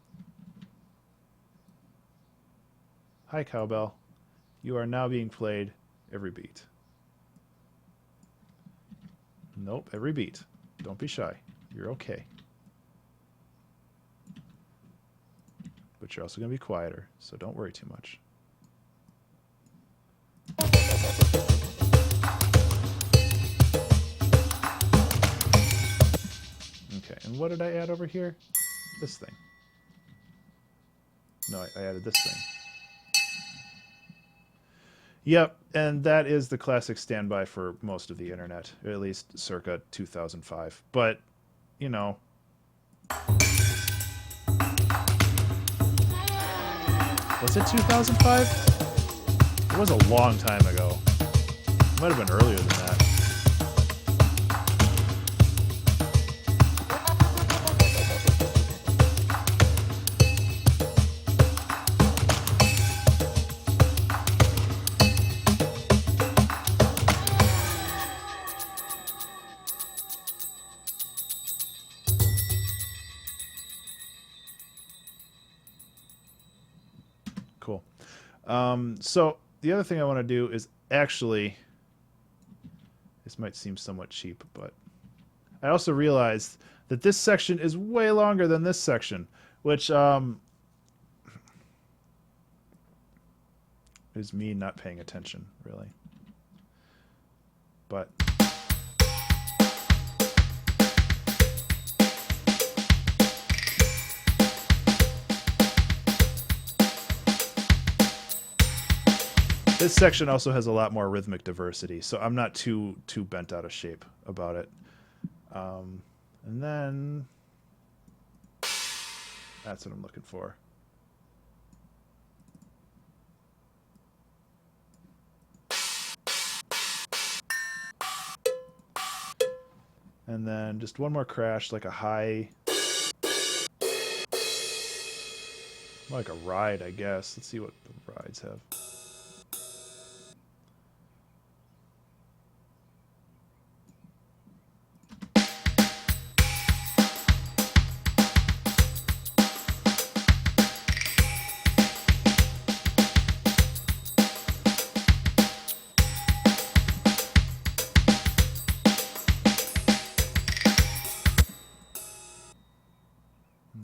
[SPEAKER 1] Hi, cowbell. You are now being played every beat. Nope, every beat. Don't be shy. You're okay. But you're also going to be quieter, so don't worry too much. Okay, and what did I add over here? This thing. No, I added this thing. Yep, and that is the classic standby for most of the internet, or at least circa 2005. But, you know, was it 2005? It was a long time ago. It might have been earlier than that. Cool. So the other thing I want to do is actually, this might seem somewhat cheap, but I also realized that this section is way longer than this section, which is me not paying attention, really. But this section also has a lot more rhythmic diversity, so I'm not too bent out of shape about it. And then that's what I'm looking for. And then just one more crash, like a high, like a ride, I guess. Let's see what the rides have.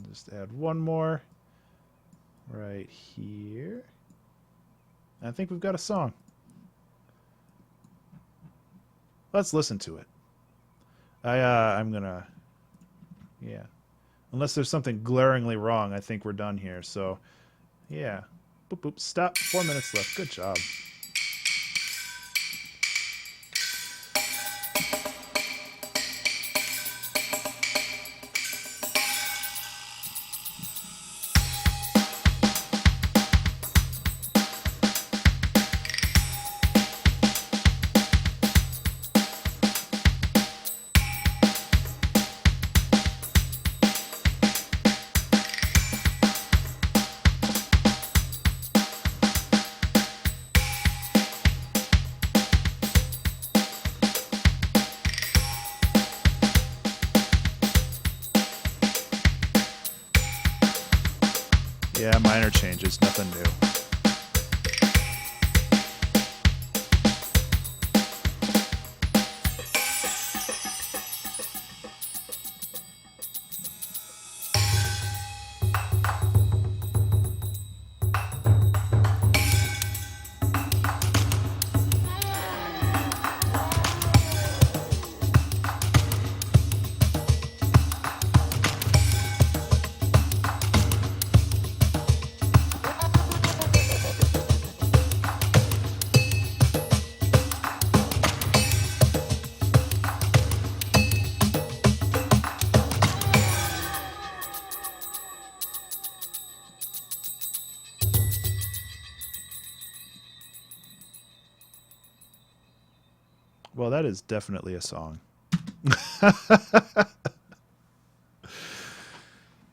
[SPEAKER 1] Just add one more right here. I think we've got a song. Let's listen to it. I'm gonna, yeah. Unless there's something glaringly wrong, I think we're done here. So, yeah. Boop boop. Stop. 4 minutes left. Good job. Yeah, minor changes, nothing new. Well, that is definitely a song.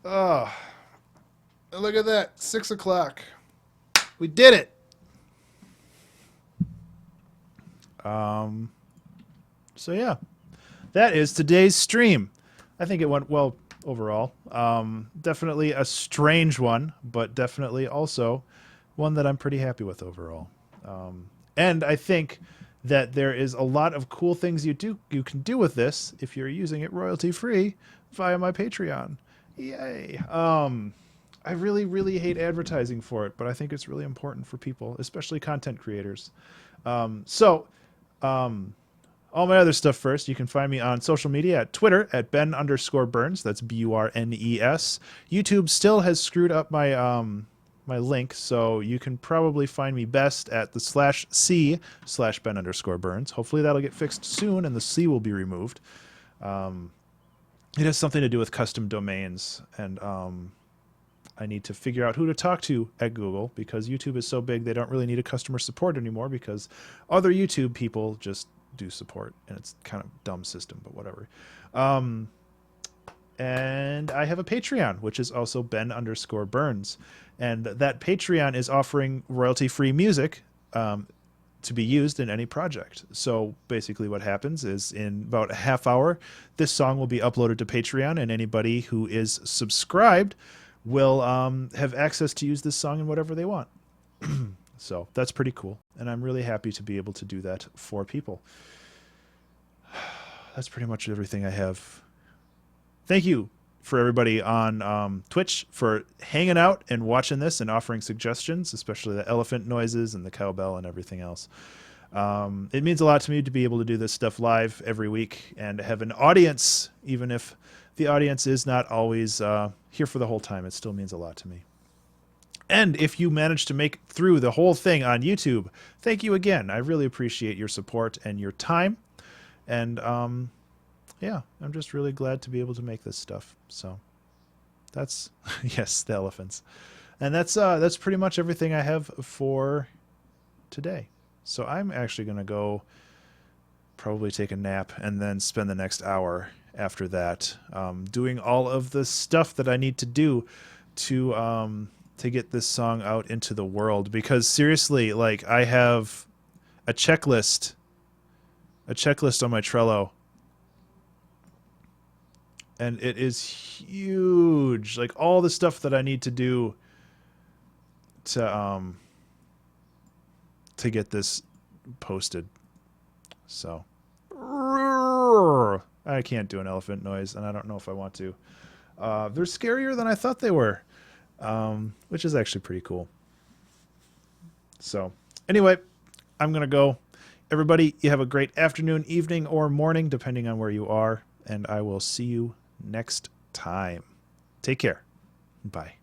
[SPEAKER 1] Oh, look at that. 6 o'clock. We did it. So yeah, that is today's stream. I think it went well overall. Definitely a strange one, but definitely also one that I'm pretty happy with overall. And I think that there is a lot of cool things you can do with this if you're using it royalty free via my Patreon. Yay. I really hate advertising for it, but I think it's really important for people, especially content creators. All my other stuff first. You can find me on social media at Twitter at Ben_Burns. That's BURNES. YouTube still has screwed up my my link, so you can probably find me best at the /C/Ben_Burns. Hopefully that'll get fixed soon and the C will be removed. It has something to do with custom domains, and I need to figure out who to talk to at Google, because YouTube is so big they don't really need a customer support anymore, because other YouTube people just do support, and it's kind of dumb system, but whatever. And I have a Patreon, which is also Ben_Burns, and that Patreon is offering royalty-free music to be used in any project. So basically what happens is, in about a half hour, this song will be uploaded to Patreon, and anybody who is subscribed will have access to use this song in whatever they want. So that's pretty cool, and I'm really happy to be able to do that for people. That's pretty much everything I have. Thank you for everybody on Twitch for hanging out and watching this and offering suggestions, especially the elephant noises and the cowbell and everything else. It means a lot to me to be able to do this stuff live every week and have an audience, even if the audience is not always here for the whole time. It still means a lot to me. And if you manage to make through the whole thing on YouTube, thank you again. I really appreciate your support and your time. And yeah, I'm just really glad to be able to make this stuff. So that's, yes, the elephants. And that's pretty much everything I have for today. So I'm actually going to go probably take a nap and then spend the next hour after that doing all of the stuff that I need to do to get this song out into the world. Because seriously, like, I have a checklist on my Trello, and it is huge. Like, all the stuff that I need to do to get this posted. So I can't do an elephant noise, and I don't know if I want to. They're scarier than I thought they were, which is actually pretty cool. So anyway, I'm gonna go. Everybody, you have a great afternoon, evening, or morning, depending on where you are, and I will see you next time. Take care. Bye.